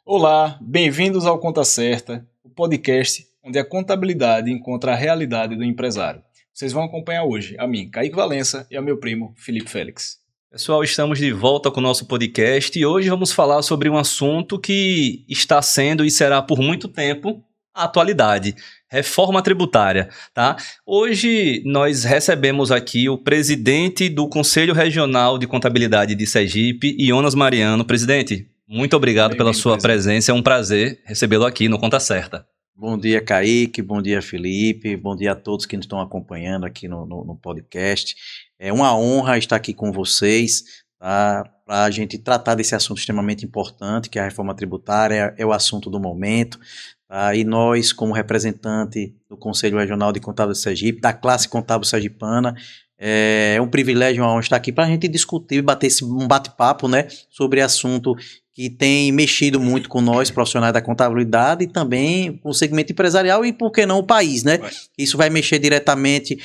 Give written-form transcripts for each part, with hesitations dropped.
Olá, bem-vindos ao Conta Certa, o podcast onde a contabilidade encontra a realidade do empresário. Vocês vão acompanhar hoje a mim, Kaique Valença, e ao meu primo, Felipe Félix. Pessoal, estamos de volta com o nosso podcast e hoje vamos falar sobre um assunto que está sendo e será por muito tempo a atualidade, reforma tributária, tá? Hoje nós recebemos aqui o presidente do Conselho Regional de Contabilidade de Sergipe, Jonas Mariano. Presidente, muito obrigado pela sua presença, é um prazer recebê-lo aqui no Conta Certa. Bom dia, Kaique, bom dia, Felipe, bom dia a todos que nos estão acompanhando aqui no podcast. É uma honra estar aqui com vocês, tá? Para a gente tratar desse assunto extremamente importante, que é a reforma tributária, é o assunto do momento. Tá? E nós, como representante do Conselho Regional de Contabilidade de Sergipe, da classe contábil sergipana, é um privilégio, uma honra estar aqui para a gente discutir e bater um bate-papo, né, sobre assunto que tem mexido muito com nós, profissionais da contabilidade, e também com o segmento empresarial e, por que não, o país, né? Isso vai mexer diretamente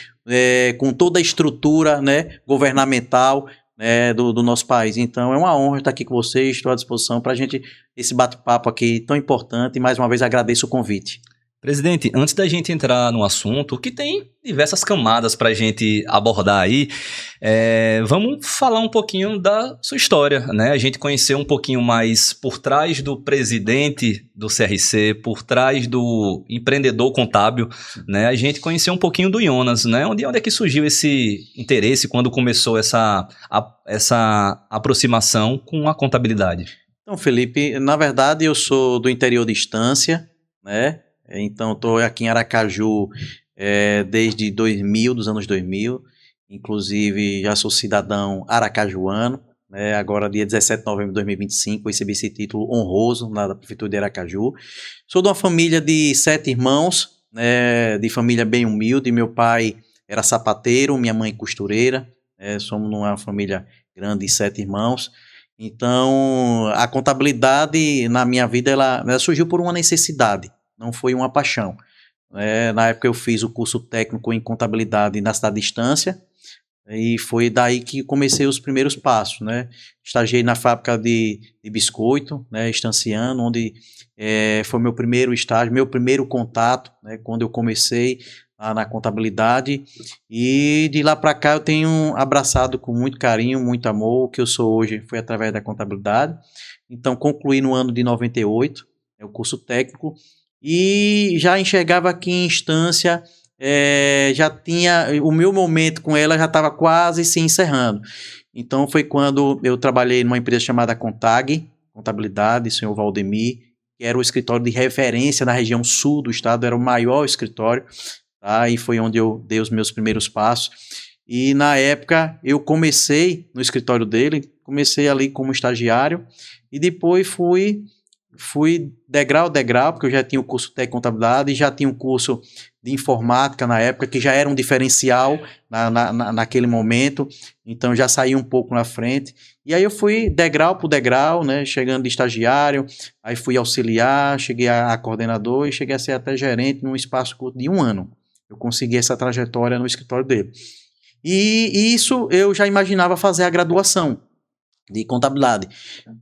com toda a estrutura, né, governamental, né, do nosso país. Então, é uma honra estar aqui com vocês, estou à disposição para a gente, esse bate-papo aqui tão importante, e mais uma vez agradeço o convite. Presidente, antes da gente entrar no assunto, que tem diversas camadas para a gente abordar aí, vamos falar um pouquinho da sua história, né? A gente conhecer um pouquinho mais por trás do presidente do CRC, por trás do empreendedor contábil, né? A gente conhecer um pouquinho do Jonas, né? Onde é que surgiu esse interesse, quando começou essa aproximação com a contabilidade? Então, Felipe, na verdade eu sou do interior de Estância, né? Então, estou aqui em Aracaju desde 2000, dos anos 2000, inclusive já sou cidadão aracajuano, né? Agora, dia 17 de novembro de 2025, recebi esse título honroso na Prefeitura de Aracaju. Sou de uma família de 7 irmãos, né? De família bem humilde. Meu pai era sapateiro, minha mãe costureira, somos uma família grande de 7 irmãos. Então, a contabilidade na minha vida ela surgiu por uma necessidade. Não foi uma paixão. Na época eu fiz o curso técnico em contabilidade na cidade de Estância, e foi daí que comecei os primeiros passos, né? Estagiei na fábrica de biscoito, né, estanciano, onde foi meu primeiro estágio, meu primeiro contato, né, quando eu comecei na contabilidade, e de lá para cá eu tenho abraçado com muito carinho, muito amor. O que eu sou hoje foi através da contabilidade. Então concluí no ano de 98, o curso técnico, e já enxergava que em Estância já tinha, o meu momento com ela já estava quase se encerrando. Então foi quando eu trabalhei numa empresa chamada Contag, Contabilidade, senhor Valdemir, que era o escritório de referência na região sul do estado, era o maior escritório, tá? E foi onde eu dei os meus primeiros passos. E na época eu comecei no escritório dele, comecei ali como estagiário, e depois fui degrau a degrau, porque eu já tinha o curso técnico de contabilidade e já tinha um curso de informática na época, que já era um diferencial naquele momento, então já saí um pouco na frente. E aí eu fui degrau por degrau, né, chegando de estagiário, aí fui auxiliar, cheguei a coordenador e cheguei a ser até gerente num espaço curto de 1 ano. Eu consegui essa trajetória no escritório dele. E isso eu já imaginava fazer a graduação de contabilidade.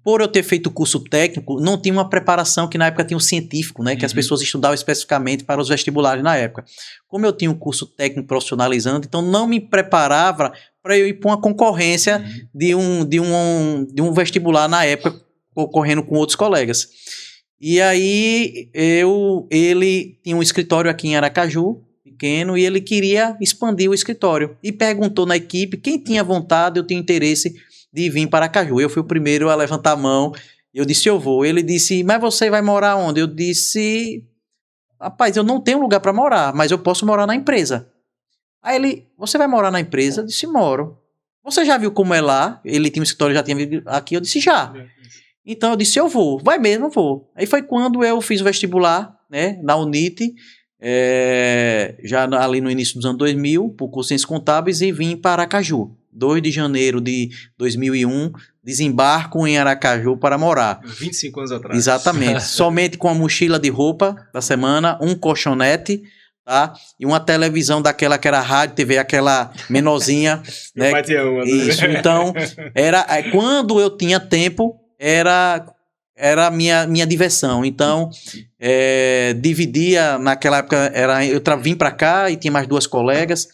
Por eu ter feito o curso técnico, não tinha uma preparação, que na época tinha um científico, né, que as pessoas estudavam especificamente para os vestibulares na época. Como eu tinha um curso técnico profissionalizante, então não me preparava para eu ir para uma concorrência de um vestibular na época, ocorrendo com outros colegas. E aí ele tinha um escritório aqui em Aracaju, pequeno, e ele queria expandir o escritório. E perguntou na equipe quem tinha vontade, eu tinha interesse de vir para Aracaju. Eu fui o primeiro a levantar a mão. Eu disse, eu vou. Ele disse, mas você vai morar onde? Eu disse, rapaz, eu não tenho lugar para morar, mas eu posso morar na empresa. Aí ele, você vai morar na empresa? Eu disse, moro. Você já viu como é lá? Ele tinha um escritório, já tinha vindo aqui. Eu disse, já. Então eu disse, eu vou. Vai mesmo, eu vou. Aí foi quando eu fiz o vestibular, né, na UNIT, já ali no início dos anos 2000, por curso de Ciências Contábeis, e vim para Aracaju. 2 de janeiro de 2001, desembarco em Aracaju para morar. 25 anos atrás. Exatamente. Somente com a mochila de roupa da semana, um colchonete, tá? E uma televisão daquela que era rádio, TV, aquela menorzinha. Meu pai tinha uma, né? Isso. Então, quando eu tinha tempo, era era a minha diversão. Então, dividia, naquela época, eu vim para cá e tinha mais 2 colegas,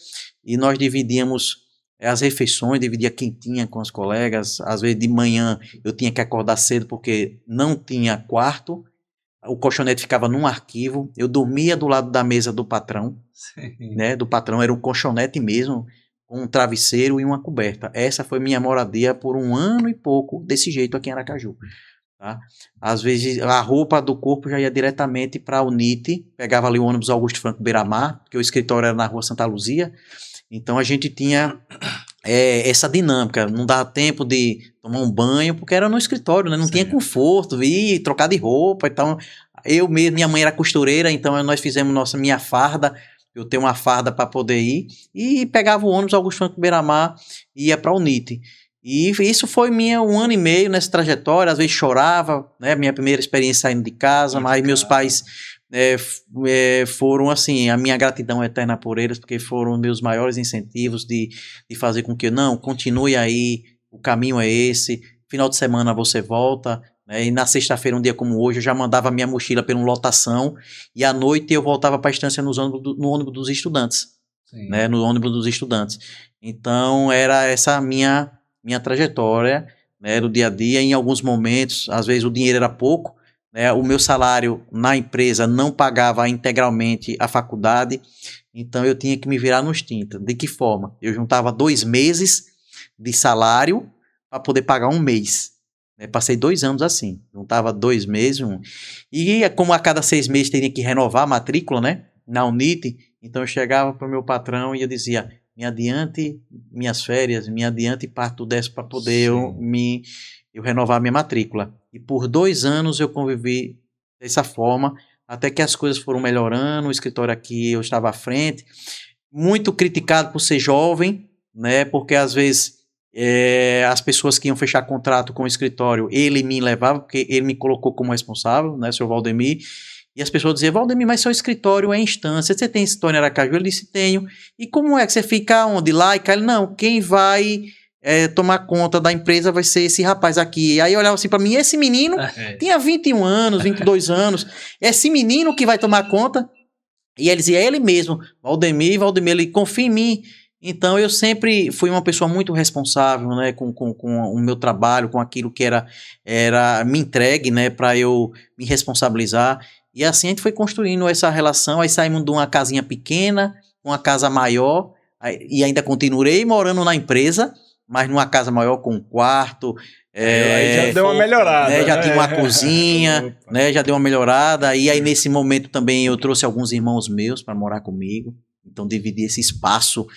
e nós dividíamos as refeições, dividia quentinha com os colegas. Às vezes de manhã eu tinha que acordar cedo porque não tinha quarto, o colchonete ficava num arquivo, eu dormia do lado da mesa do patrão, né? Do patrão era um colchonete mesmo, com um travesseiro e uma coberta. Essa foi minha moradia por 1 ano e pouco, desse jeito aqui em Aracaju. Tá? Às vezes a roupa do corpo já ia diretamente para a UNIT, pegava ali o ônibus Augusto Franco Beira-Mar, porque o escritório era na rua Santa Luzia, então a gente tinha essa dinâmica, não dava tempo de tomar um banho, porque era no escritório, né? Não tinha conforto, ir trocar de roupa, então minha mãe era costureira, então nós fizemos minha farda, eu tenho uma farda para poder ir, e pegava o ônibus Augusto Franco Beira-Mar e ia para a UNIT. E isso foi 1 ano e meio nessa trajetória, às vezes chorava, né? Minha primeira experiência saindo de casa, mas meus pais foram assim, a minha gratidão eterna por eles, porque foram meus maiores incentivos de fazer com que não, continue aí, o caminho é esse, final de semana você volta, né? E na sexta-feira, um dia como hoje, eu já mandava minha mochila pela lotação, e à noite eu voltava para a estância no ônibus dos estudantes, né? No ônibus dos estudantes. Então era essa minha trajetória, né, do dia a dia. Em alguns momentos, às vezes o dinheiro era pouco, né, o meu salário na empresa não pagava integralmente a faculdade, então eu tinha que me virar nos 30. De que forma? Eu juntava 2 meses de salário para poder pagar 1 mês. Né, passei 2 anos assim, juntava 2 meses, e como a cada 6 meses teria que renovar a matrícula, né, na UNIT, então eu chegava para o meu patrão e eu dizia: me adiante minhas férias, me adiante parte do 10 para poder eu renovar minha matrícula. E por 2 anos eu convivi dessa forma, até que as coisas foram melhorando, o escritório aqui eu estava à frente, muito criticado por ser jovem, né, porque às vezes as pessoas que iam fechar contrato com o escritório, ele me levava, porque ele me colocou como responsável, né, seu Valdemir. E as pessoas diziam: Valdemir, mas seu escritório é instância, você tem escritório em Aracaju? Ele disse: tenho. E como é que você fica onde? Lá? E cá? Ele: não, quem vai tomar conta da empresa vai ser esse rapaz aqui. E aí eu olhava assim para mim, esse menino tinha 21 anos, 22 anos, esse menino que vai tomar conta. E ele dizia: é ele mesmo, Valdemir, ele confia em mim. Então eu sempre fui uma pessoa muito responsável, né, com o meu trabalho, com aquilo que era me entregue, né, para eu me responsabilizar. E assim a gente foi construindo essa relação, aí saímos de uma casinha pequena, uma casa maior, e ainda continuei morando na empresa, mas numa casa maior com um quarto. Aí já deu uma melhorada. Né, já tinha uma cozinha, né, já deu uma melhorada. E aí nesse momento também eu trouxe alguns irmãos meus para morar comigo, então dividi esse espaço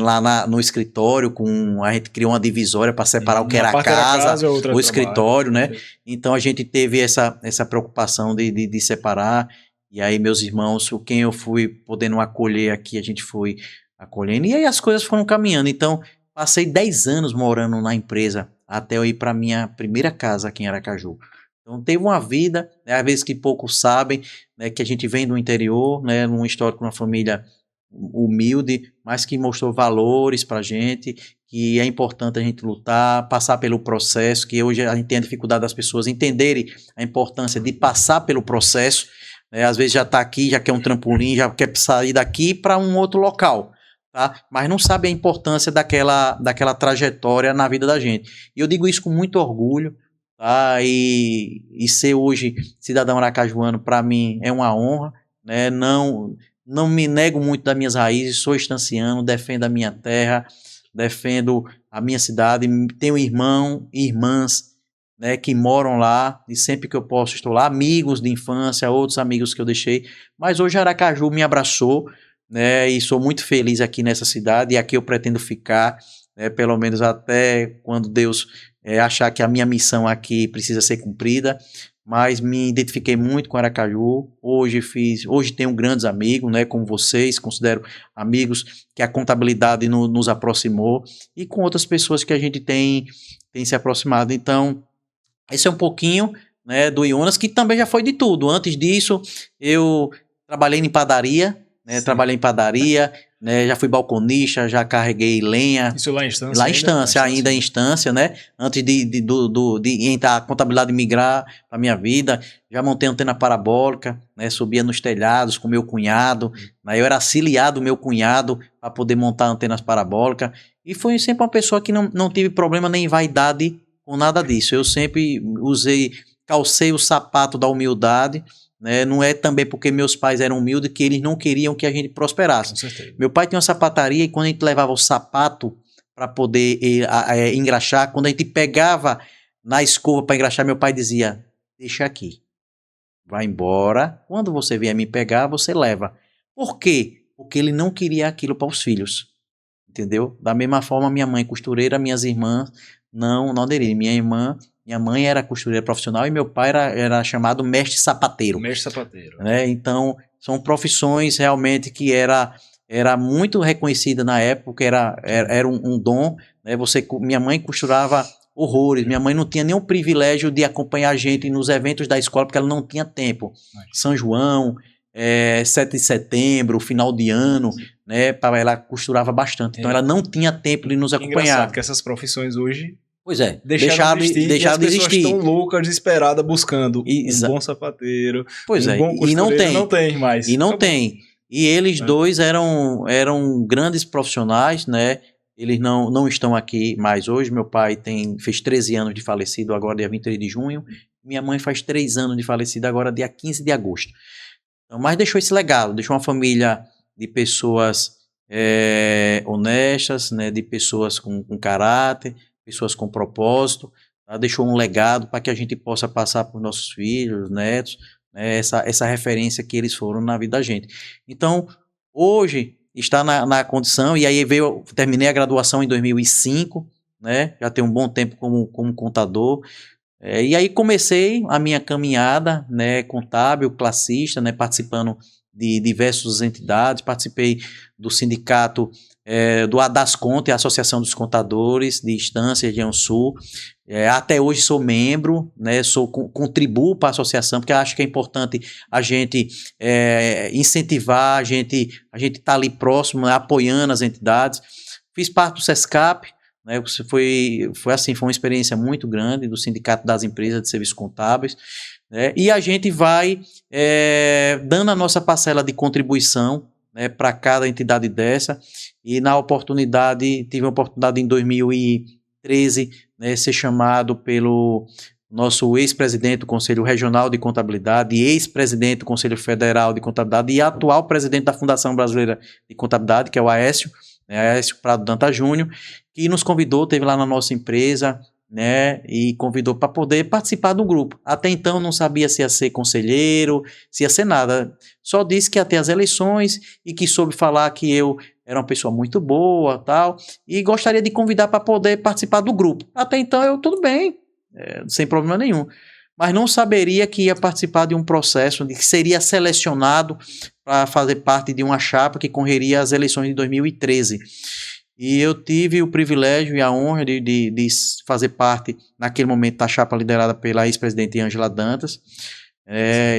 lá no escritório, a gente criou uma divisória para separar o que era a casa, o escritório, né? Então a gente teve essa preocupação de separar, e aí meus irmãos, quem eu fui podendo acolher aqui, a gente foi acolhendo, e aí as coisas foram caminhando. Então passei 10 anos morando na empresa, até eu ir para minha primeira casa aqui em Aracaju. Então teve uma vida, né, às vezes que poucos sabem, né, que a gente vem do interior, né, num histórico, numa família humilde, mas que mostrou valores pra gente, que é importante a gente lutar, passar pelo processo, que hoje a gente tem a dificuldade das pessoas entenderem a importância de passar pelo processo, né? Às vezes já está aqui, já quer um trampolim, já quer sair daqui para um outro local, tá? Mas não sabe a importância daquela trajetória na vida da gente. E eu digo isso com muito orgulho, tá? E ser hoje cidadão aracajuano, para mim, é uma honra, né? Não me nego muito das minhas raízes, sou estanciano, defendo a minha terra, defendo a minha cidade, tenho irmão e irmãs, né, que moram lá, e sempre que eu posso estou lá, amigos de infância, outros amigos que eu deixei, mas hoje Aracaju me abraçou, né, e sou muito feliz aqui nessa cidade, e aqui eu pretendo ficar, né, pelo menos até quando Deus achar que a minha missão aqui precisa ser cumprida. Mas me identifiquei muito com Aracaju, hoje tenho grandes amigos, né, como vocês, considero amigos que a contabilidade nos aproximou, e com outras pessoas que a gente tem se aproximado. Então, esse é um pouquinho, né, do Ionas, que também já foi de tudo. Antes disso, eu trabalhei em padaria, né? Trabalhei em padaria, né? Já fui balconista, já carreguei lenha. Isso lá em Estância? Lá em Estância, ainda em Estância, né? Antes de entrar a contabilidade migrar para minha vida, já montei antena parabólica, né? Subia nos telhados com meu cunhado, né? Eu era auxiliar do meu cunhado para poder montar antenas parabólicas, e fui sempre uma pessoa que não tive problema nem vaidade com nada disso. Eu sempre calcei o sapato da humildade, né? Não é também porque meus pais eram humildes que eles não queriam que a gente prosperasse. Com certeza. Meu pai tinha uma sapataria, e quando a gente levava o sapato para poder engraxar, quando a gente pegava na escova para engraxar, meu pai dizia: deixa aqui, vai embora, quando você vier me pegar, você leva. Por quê? Porque ele não queria aquilo para os filhos, entendeu? Da mesma forma, minha mãe costureira, minhas irmãs não aderiram. Minha mãe era costureira profissional e meu pai era chamado mestre sapateiro. Mestre sapateiro. Né? Então, são profissões realmente que era muito reconhecida na época, era um dom. Né? Minha mãe costurava horrores, minha mãe não tinha nenhum privilégio de acompanhar a gente nos eventos da escola, porque ela não tinha tempo. São João, 7 de setembro, final de ano, né? Ela costurava bastante, então ela não tinha tempo de nos acompanhar. Engraçado que essas profissões hoje... Pois é, deixaram de existir. Estão loucas, desesperadas, buscando um bom sapateiro, pois um bom costureiro. E não tem mais. E não tem. E eles dois eram grandes profissionais, né? Eles não estão aqui mais hoje. Meu pai fez 13 anos de falecido, agora dia 23 de junho. Minha mãe faz 3 anos de falecido, agora dia 15 de agosto. Então, mas deixou esse legado, deixou uma família de pessoas honestas, né? De pessoas com caráter, pessoas com propósito, tá? Deixou um legado para que a gente possa passar para os nossos filhos, netos, né? Essa referência que eles foram na vida da gente. Então, hoje, está na condição, e aí terminei a graduação em 2005, né? Já tenho um bom tempo como contador, e aí comecei a minha caminhada, né? Contábil, classista, né? Participando de diversas entidades, participei do sindicato do Adasconte, a Associação dos Contadores de Estância, região sul. Até hoje sou membro, né, contribuo para a associação, porque acho que é importante a gente incentivar, a gente tá ali próximo, né, apoiando as entidades. Fiz parte do SESCAP, né, foi uma experiência muito grande, do Sindicato das Empresas de Serviços Contábeis, né, e a gente vai dando a nossa parcela de contribuição, né, para cada entidade dessa. E tive a oportunidade em 2013, né, ser chamado pelo nosso ex-presidente do Conselho Regional de Contabilidade, ex-presidente do Conselho Federal de Contabilidade e atual presidente da Fundação Brasileira de Contabilidade, que é o Aécio, né, Aécio Prado Dantas Júnior, que nos convidou, esteve lá na nossa empresa, né, e convidou para poder participar do grupo. Até então não sabia se ia ser conselheiro, se ia ser nada. Só disse que ia ter as eleições e que soube falar que eu era uma pessoa muito boa, tal, e gostaria de convidar para poder participar do grupo. Até então tudo bem, sem problema nenhum. Mas não saberia que ia participar de um processo de que seria selecionado para fazer parte de uma chapa que correria as eleições de 2013. E eu tive o privilégio e a honra de fazer parte, naquele momento, da chapa liderada pela ex-presidente Ângela Dantas,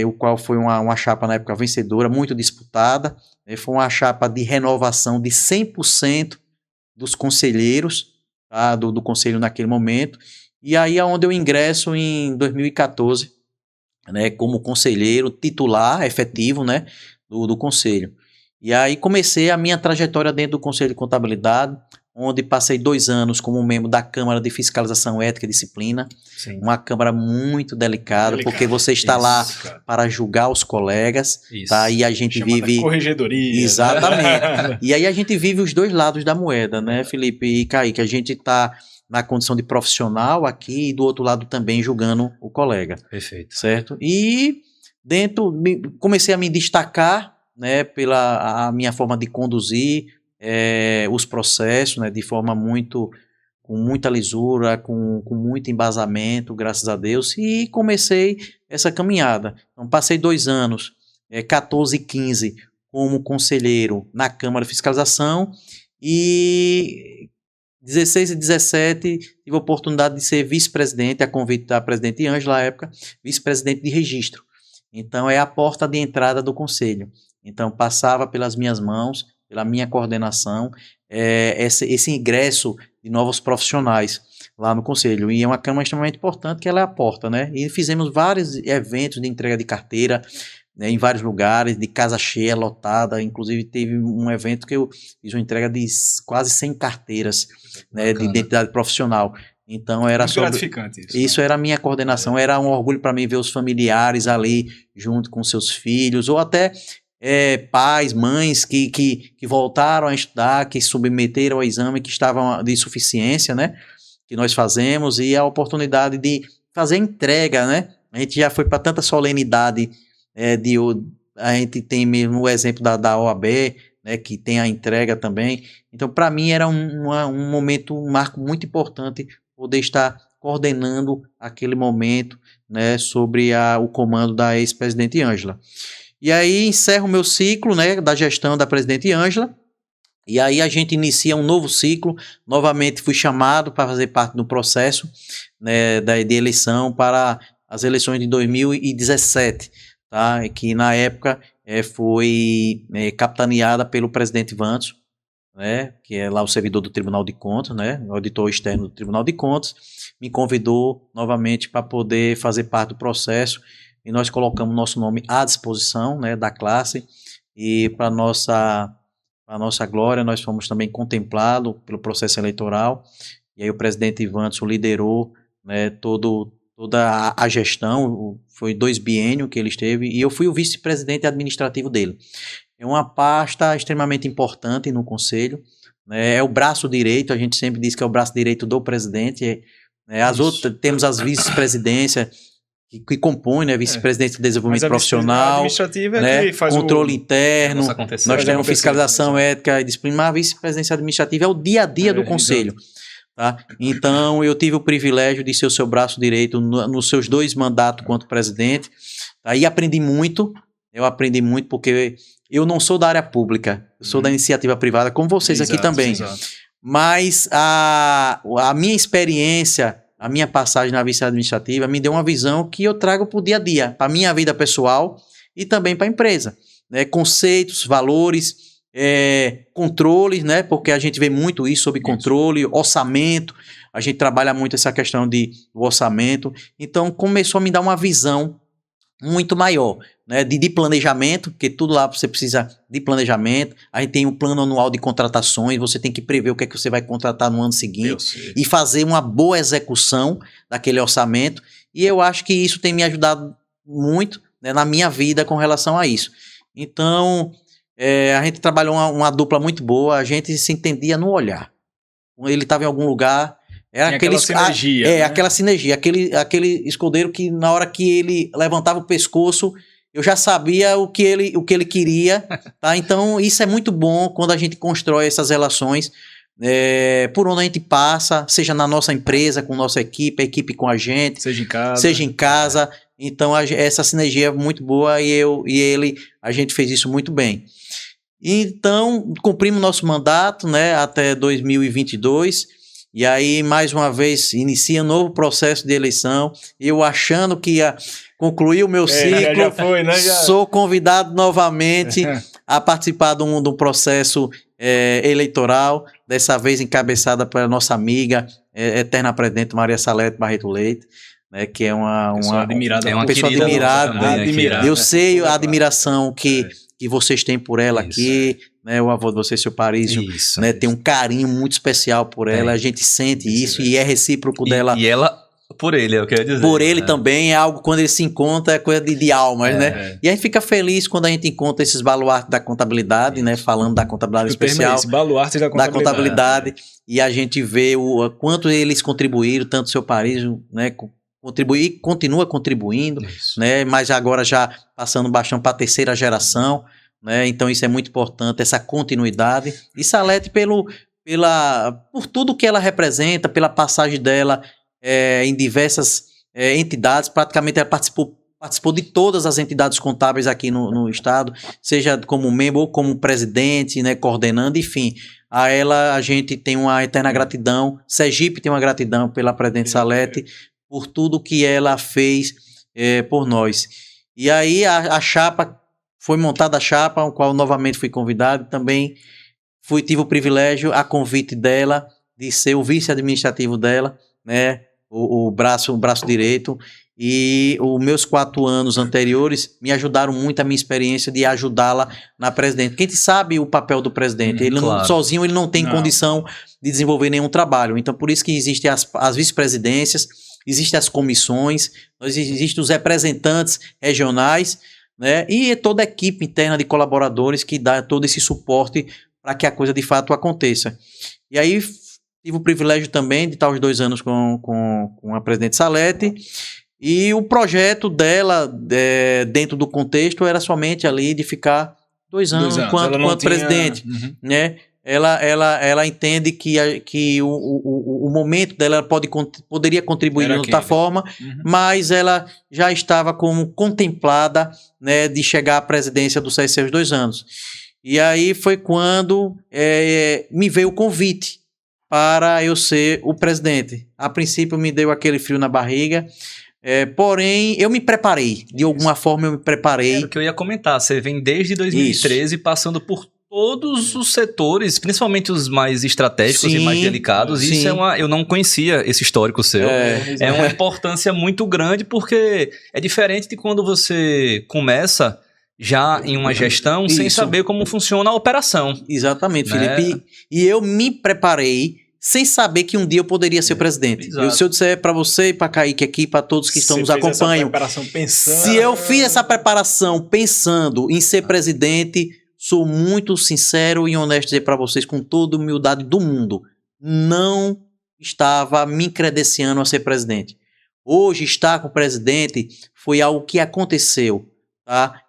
o qual foi uma chapa, na época, vencedora, muito disputada. Foi uma chapa de renovação de 100% dos conselheiros, tá, do conselho naquele momento. E aí é onde eu ingresso em 2014, né, como conselheiro titular efetivo, né, do conselho. E aí comecei a minha trajetória dentro do Conselho de Contabilidade, onde passei 2 anos como membro da Câmara de Fiscalização Ética e Disciplina. Sim. Uma Câmara muito delicada, porque você está lá para julgar os colegas, tá? E a gente vive... corregedoria. Exatamente. E aí a gente vive os dois lados da moeda, né, Felipe e Kaique? A gente está na condição de profissional aqui e do outro lado também julgando o colega. Perfeito. Certo? E comecei a me destacar, né, pela a minha forma de conduzir os processos, né, de forma com muita lisura, com muito embasamento, graças a Deus, e comecei essa caminhada. Então, passei 2 anos, 14 e 15, como conselheiro na Câmara de Fiscalização, e 16 e 17 tive a oportunidade de ser vice-presidente, a convite da presidente Ângela, à época, vice-presidente de registro. Então, é a porta de entrada do conselho. Então, passava pelas minhas mãos, pela minha coordenação, esse ingresso de novos profissionais lá no Conselho. E é uma Câmara extremamente importante, que ela é a porta, né? E fizemos vários eventos de entrega de carteira, né, em vários lugares, de casa cheia, lotada. Inclusive, teve um evento que eu fiz uma entrega de quase 100 carteiras, né, de identidade profissional. Então, era muito gratificante isso. Isso era a minha coordenação. Era um orgulho para mim ver os familiares ali, junto com seus filhos, ou até pais, mães que voltaram a estudar, que submeteram ao exame, que estavam de insuficiência, né? Que nós fazemos, e a oportunidade de fazer entrega, né? A gente já foi para tanta solenidade, a gente tem mesmo o exemplo da OAB, né? Que tem a entrega também. Então, para mim, era um momento, um marco muito importante poder estar coordenando aquele momento, né? Sobre o comando da ex-presidente Ângela. E aí encerro o meu ciclo, né, da gestão da presidente Ângela, e aí a gente inicia um novo ciclo. Novamente fui chamado para fazer parte do processo, né, de eleição para as eleições de 2017, tá? Que na época foi capitaneada pelo presidente Vantos, né, que é lá o servidor do Tribunal de Contas, né, o auditor externo do Tribunal de Contas, me convidou novamente para poder fazer parte do processo. E nós colocamos nosso nome à disposição, né, da classe, e para nossa glória nós fomos também contemplados pelo processo eleitoral. E aí o presidente Ivanson liderou, né, toda a gestão. Foi 2 biênios que ele esteve, e eu fui o vice-presidente administrativo dele. É uma pasta extremamente importante no Conselho, né, é o braço direito. A gente sempre diz que é o braço direito do presidente. As outras, temos as vice-presidências que compõe, né, vice-presidente de desenvolvimento profissional, administrativa, né, que faz controle interno, nós temos fiscalização ética e disciplina, mas a vice-presidência administrativa é o dia a dia do Conselho. Tá? Então, eu tive o privilégio de ser o seu braço direito nos seus 2 mandatos quanto presidente, tá? E aprendi muito. Eu aprendi muito porque eu não sou da área pública, eu sou da iniciativa privada, como vocês aqui também. Exato. Mas a minha experiência, a minha passagem na vice administrativa me deu uma visão que eu trago para o dia a dia, para a minha vida pessoal e também para a empresa, né? Conceitos, valores, controles, né? Porque a gente vê muito isso sobre controle, orçamento, a gente trabalha muito essa questão do orçamento. Então começou a me dar uma visão muito maior, né, de planejamento, porque tudo lá você precisa de planejamento. A gente tem um plano anual de contratações, você tem que prever o que é que você vai contratar no ano seguinte e fazer uma boa execução daquele orçamento, e eu acho que isso tem me ajudado muito, né, na minha vida com relação a isso. Então, a gente trabalhou uma dupla muito boa, a gente se entendia no olhar. Ele estava em algum lugar, era aquela sinergia, né? Aquela sinergia, aquele escudeiro que na hora que ele levantava o pescoço, eu já sabia o que ele queria, tá? Então isso é muito bom quando a gente constrói essas relações, por onde a gente passa, seja na nossa empresa, com nossa equipe, a equipe com a gente, seja em casa. Então essa sinergia é muito boa, e eu e ele, a gente fez isso muito bem. Então cumprimos nosso mandato, né, até 2022. E aí, mais uma vez, inicia um novo processo de eleição. Eu achando que ia concluir o meu ciclo, já foi, né? Sou convidado novamente a participar de um processo eleitoral, dessa vez encabeçada pela nossa amiga, eterna presidente Maria Salete Barreto Leite, né, que é uma pessoa admirada. Eu sei a admiração que vocês têm por ela aqui, né, o avô de vocês, seu Parísio, né, tem um carinho muito especial por ela, a gente sente isso e é recíproco dela. E ela por ele, eu quero dizer. Por ele também, é algo, quando ele se encontra, é coisa de almas, né? E a gente fica feliz quando a gente encontra esses baluartes da contabilidade, né, falando da contabilidade especial. Baluarte da contabilidade. E a gente vê o quanto eles contribuíram, tanto o seu Parísio, né, continua contribuindo, né, mas agora já passando o bastão para a 3ª geração, né, então isso é muito importante, essa continuidade. E Salete por tudo que ela representa, pela passagem dela em diversas entidades, praticamente ela participou de todas as entidades contábeis aqui no estado, seja como membro ou como presidente, né, coordenando, enfim. A ela a gente tem uma eterna gratidão, Sergipe tem uma gratidão pela presidente Salete, por tudo que ela fez por nós. E aí a chapa foi montada a chapa, ao qual novamente fui convidado, também tive o privilégio, a convite dela, de ser o vice-administrativo dela, né, o braço direito, e os meus 4 anos anteriores me ajudaram muito a minha experiência de ajudá-la na presidente. Porque a gente sabe o papel do presidente, ele claro. sozinho ele não tem condição de desenvolver nenhum trabalho. Então, por isso que existem as vice-presidências, existem as comissões, existem os representantes regionais, né, e toda a equipe interna de colaboradores que dá todo esse suporte para que a coisa de fato aconteça. E aí tive o privilégio também de estar os 2 anos com a presidente Salete, e o projeto dela, dentro do contexto, era somente ali de ficar 2 anos enquanto presidente. Né? Ela entende que o momento dela poderia contribuir de outra forma, mas ela já estava como contemplada, né, de chegar à presidência do CSC aos 2 anos. E aí foi quando me veio o convite para eu ser o presidente. A princípio me deu aquele frio na barriga, porém eu me preparei, de alguma forma eu me preparei. Era o que eu ia comentar, você vem desde 2013 passando por todos os setores, principalmente os mais estratégicos e mais delicados. Isso eu não conhecia esse histórico seu. É uma importância muito grande, porque é diferente de quando você começa já em uma gestão sem saber como funciona a operação. Exatamente, Felipe. E eu me preparei sem saber que um dia eu poderia ser o presidente. Se eu disser para você e para Kaique aqui, para todos que estão nos acompanham, se eu fiz essa preparação pensando em ser presidente, sou muito sincero e honesto dizer para vocês, com toda a humildade do mundo, não estava me credenciando a ser presidente. Hoje, estar com o presidente foi algo que aconteceu. Tá?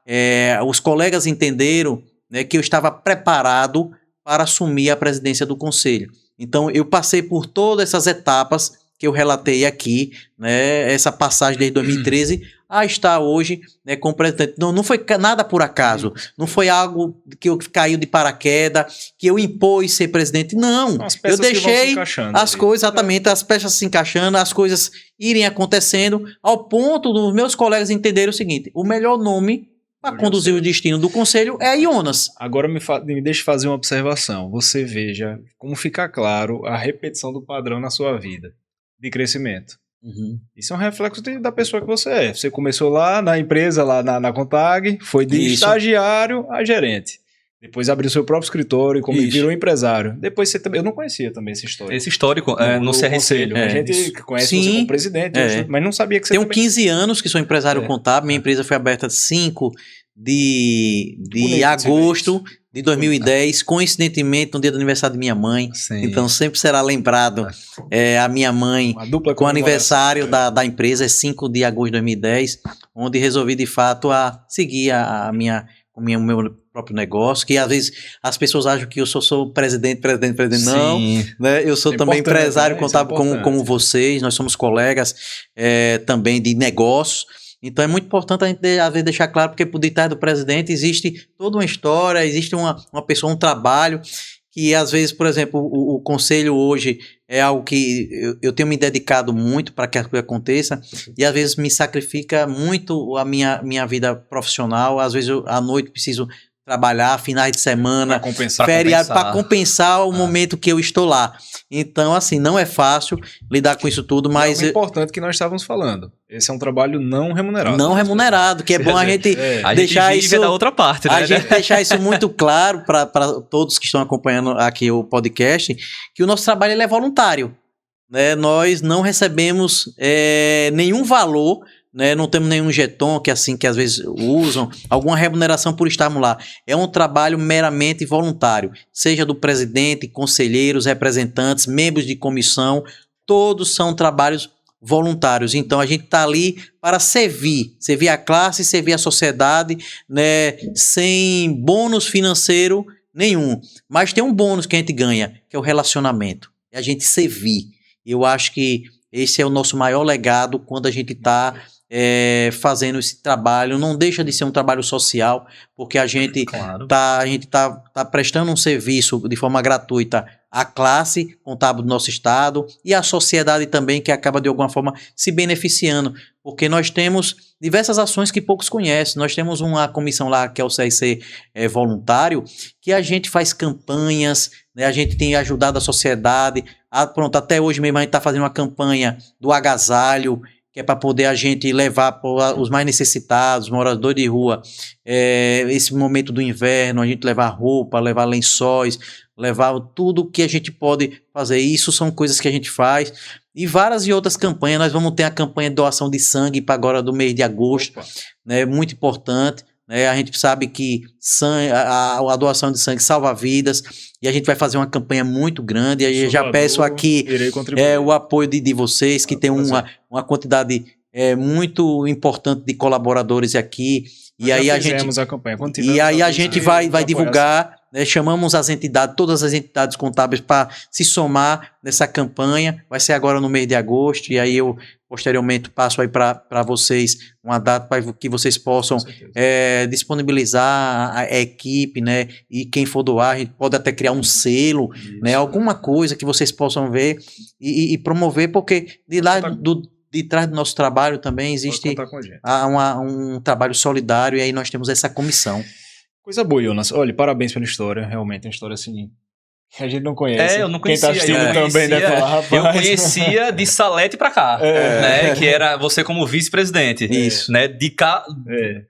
Os colegas entenderam, né, que eu estava preparado para assumir a presidência do conselho. Então, eu passei por todas essas etapas que eu relatei aqui, né, essa passagem desde 2013 a estar hoje, né, como presidente. Não foi nada por acaso, não foi algo que eu caiu de paraquedas, que eu impus ser presidente, não. Eu deixei as coisas, exatamente, as peças se encaixando, as coisas irem acontecendo, ao ponto dos meus colegas entenderem o seguinte: o melhor nome para conduzir o destino do conselho é Jonas. Agora me deixe fazer uma observação. Você veja como fica claro a repetição do padrão na sua vida de crescimento. Isso é um reflexo da pessoa que você é. Você começou lá na empresa, lá na Contag, foi de estagiário a gerente. Depois abriu seu próprio escritório e virou empresário. Depois você também... Eu não conhecia também esse histórico. Esse histórico no CRC. A gente conhece você como presidente, mas não sabia que você Tenho 15 anos que sou empresário contábil. Minha empresa foi aberta 5 de agosto de 2010, coincidentemente no dia do aniversário de minha mãe. Então sempre será lembrado a minha mãe com o aniversário da empresa, 5 de agosto de 2010, onde resolvi de fato a seguir o meu próprio negócio, que às vezes as pessoas acham que eu sou presidente, não, né? Eu sou também empresário contábil como vocês, nós somos colegas também de negócios. Então é muito importante a gente às vezes deixar claro, porque por detrás do presidente existe toda uma história, existe uma pessoa, um trabalho, que às vezes, por exemplo, o conselho hoje é algo que eu tenho me dedicado muito para que a coisa aconteça, e às vezes me sacrifica muito a minha vida profissional. Às vezes à noite preciso trabalhar, finais de semana, feriado, para compensar o momento que eu estou lá. Então, assim, não é fácil lidar com isso tudo, mas... É importante que nós estávamos falando. Esse é um trabalho não remunerado. Não remunerado, que é bom a gente deixar isso... da outra parte, né? A gente deixar isso muito claro para todos que estão acompanhando aqui o podcast, que o nosso trabalho ele é voluntário, né? Nós não recebemos nenhum valor, né? Não temos nenhum jeton que às vezes usam, alguma remuneração por estarmos lá. É um trabalho meramente voluntário, seja do presidente, conselheiros, representantes, membros de comissão, todos são trabalhos voluntários. Então a gente está ali para servir a classe, servir a sociedade, né? Sem bônus financeiro nenhum. Mas tem um bônus que a gente ganha, que é o relacionamento, é a gente servir. Eu acho que esse é o nosso maior legado quando a gente está fazendo esse trabalho. Não deixa de ser um trabalho social, porque a gente tá prestando um serviço de forma gratuita a classe contábil do nosso estado e a sociedade também, que acaba de alguma forma se beneficiando, porque nós temos diversas ações que poucos conhecem. Nós temos uma comissão lá, que é o CRC voluntário, que a gente faz campanhas, né? A gente tem ajudado a sociedade. Pronto, até hoje mesmo a gente está fazendo uma campanha do agasalho, que é para poder a gente levar para os mais necessitados, moradores de rua, esse momento do inverno, a gente levar roupa, levar lençóis, levar tudo que a gente pode fazer. Isso são coisas que a gente faz. E várias e outras campanhas. Nós vamos ter a campanha de doação de sangue para agora do mês de agosto, né? Muito importante. Né? A gente sabe que a doação de sangue salva vidas, e a gente vai fazer uma campanha muito grande. E eu já peço aqui o apoio de vocês, que tem uma quantidade muito importante de colaboradores aqui. E aí a gente vai divulgar, né? Chamamos as entidades, todas as entidades contábeis para se somar nessa campanha. Vai ser agora no mês de agosto, e aí eu posteriormente passo aí para vocês uma data para que vocês possam disponibilizar a equipe, né? E quem for doar, a gente pode até criar um selo, né? Alguma coisa que vocês possam ver e promover, porque de trás do nosso trabalho também existe um trabalho solidário, e aí nós temos essa comissão. Coisa boa, Jonas. Olha, parabéns pela história. Realmente é uma história assim que a gente não conhece. Eu não conhecia. Quem tá assistindo também deve falar, rapaz. Eu conhecia de Salete pra cá, né? Que era você como vice-presidente. Isso. Né? De cá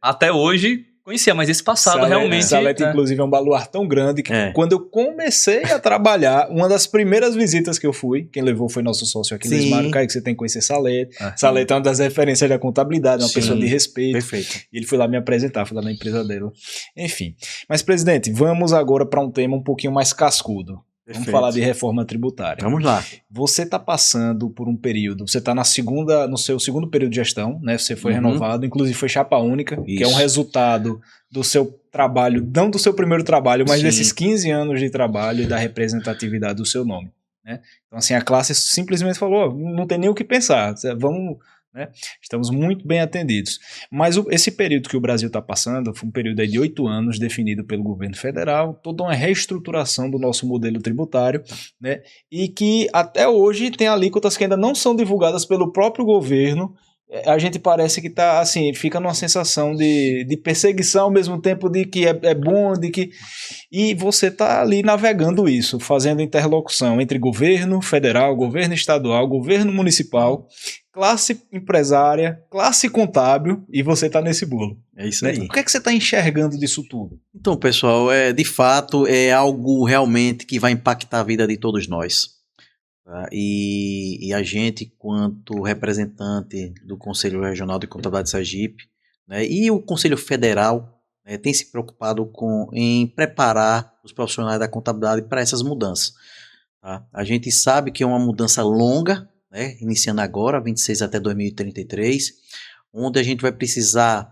até hoje conhecia, mas esse passado realmente... Salete, inclusive, é um baluarte tão grande que quando eu comecei a trabalhar, uma das primeiras visitas que eu fui, quem levou foi nosso sócio aqui no Esmário, que você tem que conhecer Salete. Salete é uma das referências da contabilidade, uma pessoa de respeito. Perfeito. E ele foi lá me apresentar, foi lá na empresa dela. Enfim. Mas, presidente, vamos agora para um tema um pouquinho mais cascudo. Vamos falar de reforma tributária. Vamos lá. Você está passando por um período, você está no seu segundo período de gestão, né? Você foi renovado, inclusive foi chapa única, que é um resultado do seu trabalho, não do seu primeiro trabalho, mas desses 15 anos de trabalho e da representatividade do seu nome, né? Então, assim, a classe simplesmente falou, não tem nem o que pensar, vamos... né? Estamos muito bem atendidos. Mas esse período que o Brasil está passando foi um período aí de 8 anos definido pelo governo federal, toda uma reestruturação do nosso modelo tributário, né? E que até hoje tem alíquotas que ainda não são divulgadas pelo próprio governo. A gente parece que tá assim, fica numa sensação de perseguição ao mesmo tempo de que é bom, de que... E você tá ali navegando isso, fazendo interlocução entre governo federal, governo estadual, governo municipal, classe empresária, classe contábil, e você tá nesse bolo. É isso aí. O que é que você tá enxergando disso tudo? Então, pessoal, de fato, é algo realmente que vai impactar a vida de todos nós. Tá? E a gente, quanto representante do Conselho Regional de Contabilidade de Sergipe, né, e o Conselho Federal, né, tem se preocupado em preparar os profissionais da contabilidade para essas mudanças. Tá? A gente sabe que é uma mudança longa, né, iniciando agora, 26 até 2033, onde a gente vai precisar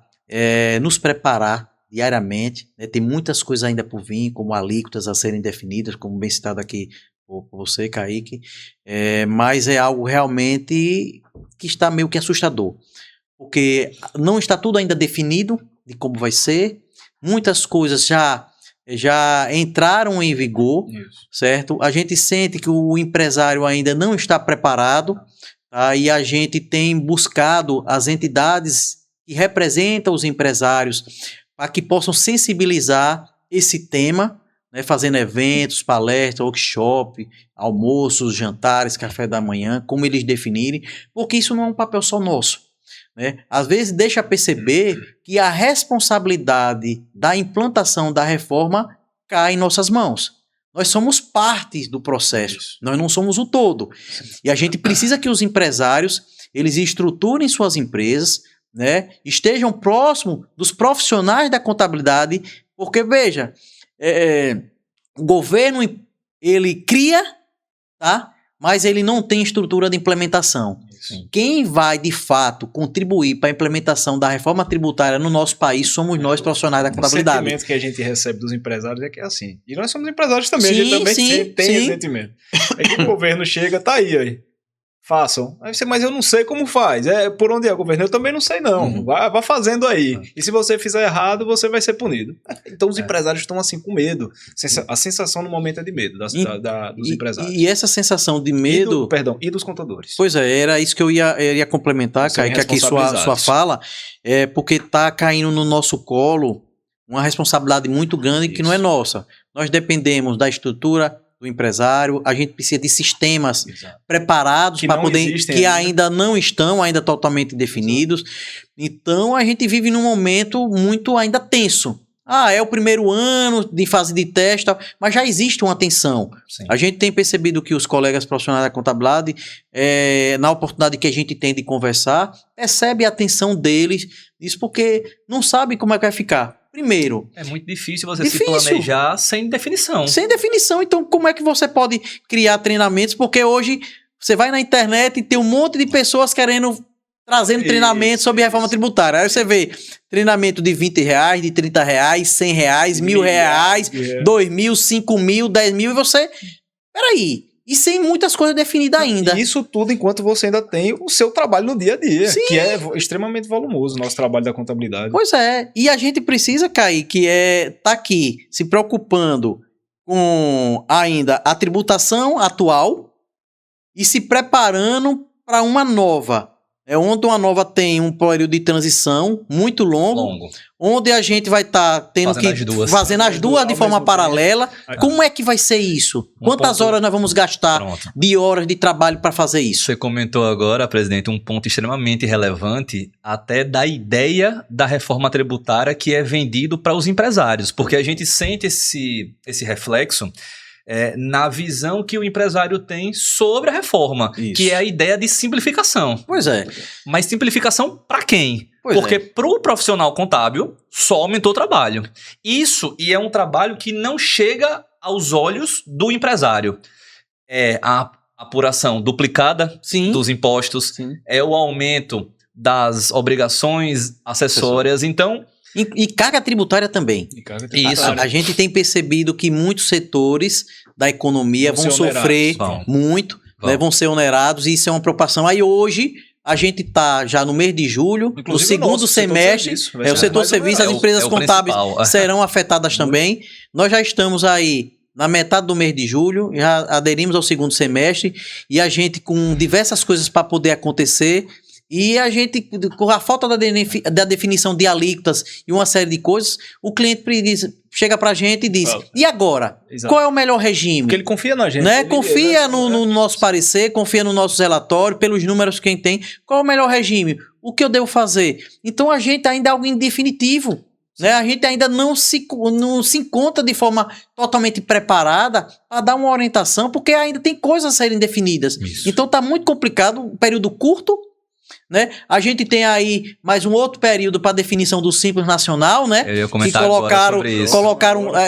nos preparar diariamente, né, tem muitas coisas ainda por vir, como alíquotas a serem definidas, como bem citado aqui por você, Kaique, mas é algo realmente que está meio que assustador, porque não está tudo ainda definido de como vai ser, muitas coisas já entraram em vigor, certo? A gente sente que o empresário ainda não está preparado, tá? E a gente tem buscado as entidades que representam os empresários para que possam sensibilizar esse tema, né? Fazendo eventos, palestras, workshop, almoços, jantares, café da manhã, como eles definirem, porque isso não é um papel só nosso. Né? Às vezes deixa perceber que a responsabilidade da implantação da reforma cai em nossas mãos. Nós somos parte do processo, nós não somos o todo. E a gente precisa que os empresários eles estruturem suas empresas, né? Estejam próximos dos profissionais da contabilidade, porque veja, o governo ele cria, tá? Mas ele não tem estrutura de implementação. Sim. Quem vai, de fato, contribuir para a implementação da reforma tributária no nosso país somos nós, profissionais da contabilidade. O sentimento que a gente recebe dos empresários é que é assim. E nós somos empresários também, a gente também tem esse sentimento. É que o governo chega, tá aí. façam. Aí você, mas eu não sei como faz. Por onde é, governo? Eu também não sei, não. Vá fazendo aí. E se você fizer errado, você vai ser punido. Então os empresários estão assim com medo. A sensação no momento é de medo dos empresários. E essa sensação de medo... E dos contadores. Pois é, era isso que eu ia complementar, Caio, que aqui sua fala, porque está caindo no nosso colo uma responsabilidade muito grande que não é nossa. Nós dependemos da estrutura do empresário, a gente precisa de sistemas preparados para poder, que ainda não estão ainda totalmente definidos. Então a gente vive num momento muito ainda tenso. É o primeiro ano de fase de teste, mas já existe uma tensão. Sim. A gente tem percebido que os colegas profissionais da contabilidade, na oportunidade que a gente tem de conversar, percebe a tensão deles, isso porque não sabe como é que vai ficar. Primeiro... É muito difícil você se planejar sem definição. Sem definição. Então, como é que você pode criar treinamentos? Porque hoje você vai na internet e tem um monte de pessoas trazendo treinamento sobre reforma tributária. Aí você vê treinamento de R$20, de R$30, R$100, R$1.000, 2.000, 5.000, 10.000 e você... Peraí. E sem muitas coisas definidas ainda. E isso tudo enquanto você ainda tem o seu trabalho no dia a dia. Sim. Que é extremamente volumoso, o nosso trabalho da contabilidade. Pois é. E a gente precisa, Caí, tá aqui se preocupando com ainda a tributação atual e se preparando para uma nova. Onde uma nova tem um período de transição muito longo. Onde a gente vai estar tendo fazendo as duas de forma paralela. Como é que vai ser isso? Quantas horas nós vamos gastar de horas de trabalho para fazer isso? Você comentou agora, presidente, um ponto extremamente relevante até da ideia da reforma tributária que é vendido para os empresários, porque a gente sente esse reflexo na visão que o empresário tem sobre a reforma, que é a ideia de simplificação. Pois é. Mas simplificação para quem? Porque para o profissional contábil só aumentou o trabalho. Isso, e é um trabalho que não chega aos olhos do empresário. É a apuração duplicada dos impostos, é o aumento das obrigações acessórias, então... E carga tributária também. Isso. A gente tem percebido que muitos setores da economia vão sofrer muito, vão ser onerados, e isso é uma preocupação. Aí hoje, a gente está já no mês de julho, inclusive no segundo semestre, o setor de serviço, as empresas contábeis serão afetadas também. Nós já estamos aí na metade do mês de julho, já aderimos ao segundo semestre, e a gente com diversas coisas para poder acontecer. E a gente, com a falta da definição de alíquotas e uma série de coisas, o cliente chega pra gente e diz, e agora? Exato. Qual é o melhor regime? Porque ele confia na gente. Né? Confia no nosso parecer, confia no nosso relatório, pelos números que a gente tem. Qual é o melhor regime? O que eu devo fazer? Então a gente ainda é algo indefinitivo. Né? A gente ainda não se encontra de forma totalmente preparada para dar uma orientação, porque ainda tem coisas a serem definidas. Isso. Então está muito complicado, um período curto. Né? A gente tem aí mais um outro período para definição do Simples Nacional, né? Eu ia comentar colocaram,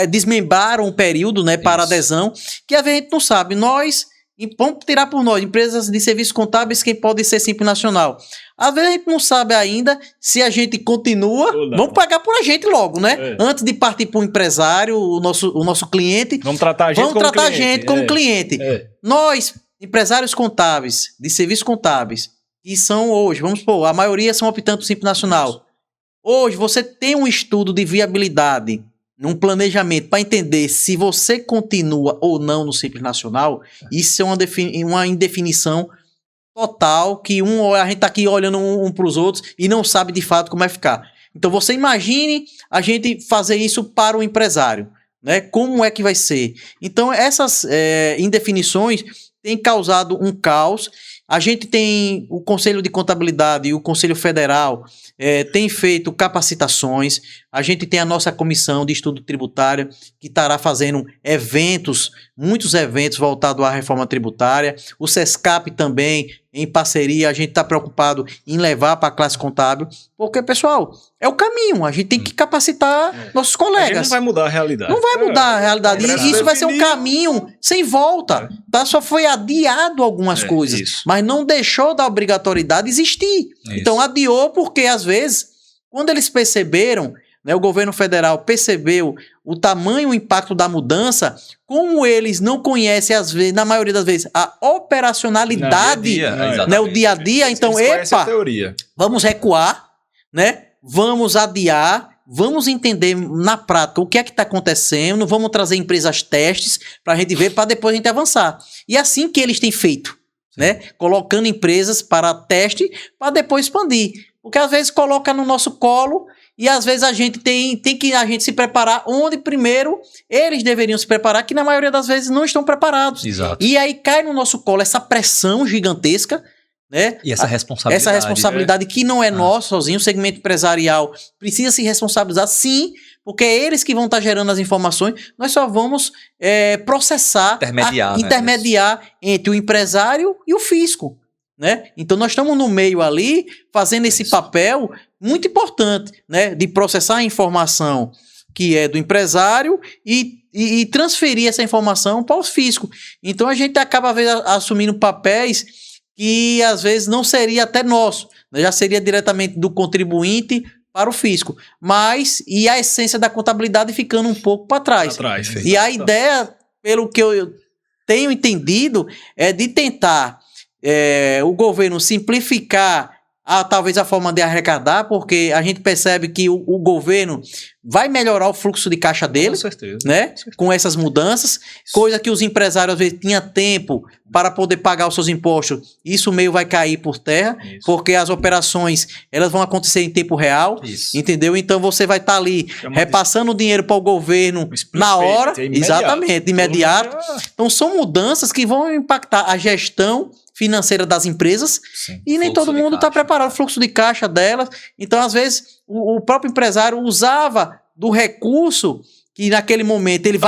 desmembraram um período, né, para adesão, que a gente não sabe. Nós, vamos tirar por nós, empresas de serviços contábeis, quem pode ser Simples Nacional. Às vezes a gente não sabe ainda se a gente continua, vamos pagar por a gente logo, né? Antes de partir para o empresário, o nosso cliente. Vamos tratar a gente como cliente. Nós, empresários contábeis, de serviços contábeis, que são hoje, vamos supor, a maioria são optantes do Simples Nacional. Hoje você tem um estudo de viabilidade, um planejamento para entender se você continua ou não no Simples Nacional. Isso é uma indefinição total, que a gente está aqui olhando um para os outros e não sabe de fato como vai ficar. Então você imagine a gente fazer isso para o empresário, né? Como é que vai ser? Então essas indefinições têm causado um caos. A gente tem o Conselho de Contabilidade e o Conselho Federal tem feito capacitações. A gente tem a nossa comissão de estudo tributário que estará fazendo muitos eventos voltados à reforma tributária. O SESCAP também, em parceria, a gente está preocupado em levar para a classe contábil, porque, pessoal, é o caminho. A gente tem que capacitar nossos colegas. A gente não vai mudar a realidade. Não vai mudar a realidade. Isso vai ser um caminho sem volta. Tá? Só foi adiado algumas coisas, mas não deixou da obrigatoriedade existir. Então, adiou porque, às vezes, quando eles perceberam né, o governo federal percebeu o tamanho, o impacto da mudança, como eles não conhecem, às vezes, na maioria das vezes, a operacionalidade, né, o dia a dia, então, vamos recuar, né, vamos adiar, vamos entender na prática o que é que está acontecendo, vamos trazer empresas testes para a gente ver, para depois a gente avançar. E assim que eles têm feito, né, colocando empresas para teste, para depois expandir. Porque às vezes coloca no nosso colo e às vezes a gente tem que a gente se preparar onde primeiro eles deveriam se preparar, que na maioria das vezes não estão preparados. Exato. E aí cai no nosso colo essa pressão gigantesca, né? E essa responsabilidade. Essa responsabilidade que não é nossa sozinho, o segmento empresarial precisa se responsabilizar, sim, porque é eles que vão estar gerando as informações, nós só vamos processar, intermediar entre o empresário e o fisco. Né? Então nós estamos no meio ali, fazendo esse papel muito importante, né? De processar a informação que é do empresário e transferir essa informação para o fisco. Então a gente acaba às vezes assumindo papéis que às vezes não seria até nosso, né? Já seria diretamente do contribuinte para o fisco, mas e a essência da contabilidade ficando um pouco para trás. E a ideia, pelo que eu tenho entendido, é de tentar o governo simplificar talvez a forma de arrecadar, porque a gente percebe que o governo vai melhorar o fluxo de caixa dele, com certeza, né? Com essas mudanças, coisa que os empresários às vezes tinham tempo para poder pagar os seus impostos, isso meio vai cair por terra, porque as operações elas vão acontecer em tempo real, entendeu? Então você vai estar ali repassando o dinheiro para o governo na hora, exatamente, imediato. Então são mudanças que vão impactar a gestão financeira das empresas. Sim, e nem todo mundo está preparado, o fluxo de caixa delas. Então, às vezes, o próprio empresário usava do recurso que naquele momento ele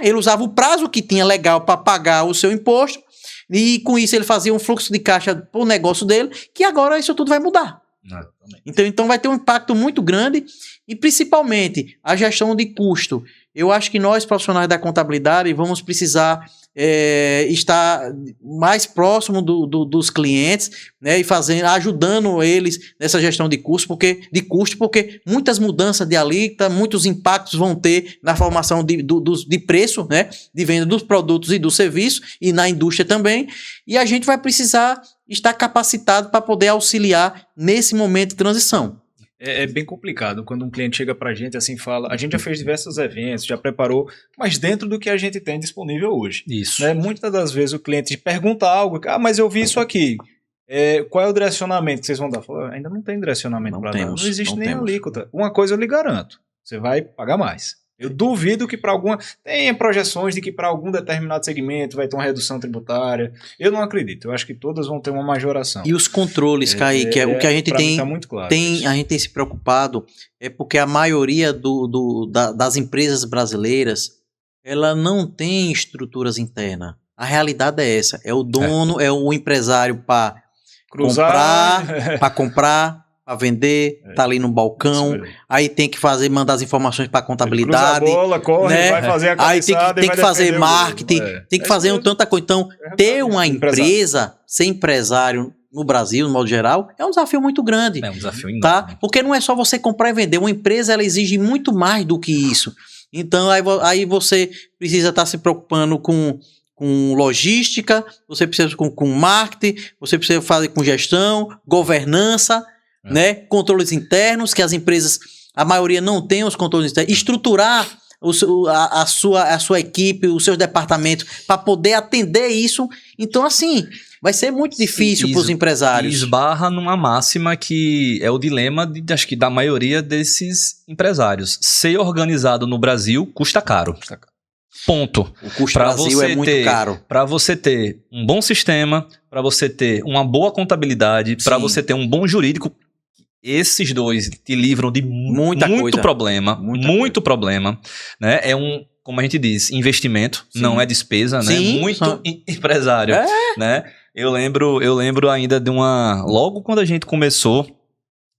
ele usava o prazo que tinha legal para pagar o seu imposto e com isso ele fazia um fluxo de caixa para o negócio dele, que agora isso tudo vai mudar. Então vai ter um impacto muito grande e principalmente a gestão de custo. Eu acho que nós, profissionais da contabilidade, vamos precisar estar mais próximo dos clientes, né, e ajudando eles nessa gestão de custo, porque muitas mudanças de alíquota, muitos impactos vão ter na formação de preço, né, de venda dos produtos e dos serviços e na indústria também, e a gente vai precisar estar capacitado para poder auxiliar nesse momento de transição. É bem complicado quando um cliente chega pra gente assim fala, a gente já fez diversos eventos, já preparou, mas dentro do que a gente tem disponível hoje. Isso. Né? Muitas das vezes o cliente pergunta algo, mas eu vi isso aqui, qual é o direcionamento que vocês vão dar? Fala, ainda não tem direcionamento para dar, não existe nem alíquota. Uma coisa eu lhe garanto, você vai pagar mais. Eu duvido que tenha projeções de que para algum determinado segmento vai ter uma redução tributária. Eu não acredito. Eu acho que todas vão ter uma majoração. E os controles, Kaique, o que a gente tem, tá muito claro, a gente tem se preocupado é porque a maioria das empresas brasileiras ela não tem estruturas internas. A realidade é essa. É o dono, é o empresário para comprar, para vender, tá ali no balcão, aí tem que mandar as informações para a contabilidade. Cruza a bola, corre, né? Vai fazer a cabeçada, aí tem que fazer marketing, tem que fazer tanta coisa. Então, ter uma empresa, ser empresário no Brasil, no modo geral, é um desafio muito grande. É um desafio enorme. Tá? Porque não é só você comprar e vender. Uma empresa, ela exige muito mais do que isso. Então, aí você precisa estar se preocupando com logística, você precisa com marketing, você precisa fazer com gestão, governança, né? Controles internos, que as empresas, a maioria não tem os controles internos, estruturar a sua equipe, os seus departamentos, para poder atender isso. Então, assim, vai ser muito difícil para os empresários. Esbarra numa máxima que é o dilema, acho que da maioria desses empresários. Ser organizado no Brasil custa caro. Ponto. O custo do Brasil é muito caro. Para você ter um bom sistema, para você ter uma boa contabilidade, para você ter um bom jurídico, esses dois te livram de muito problema. Muito problema. Né? É como a gente diz, investimento, não é despesa, né? Muito empresário. Né? Eu lembro ainda de logo quando a gente começou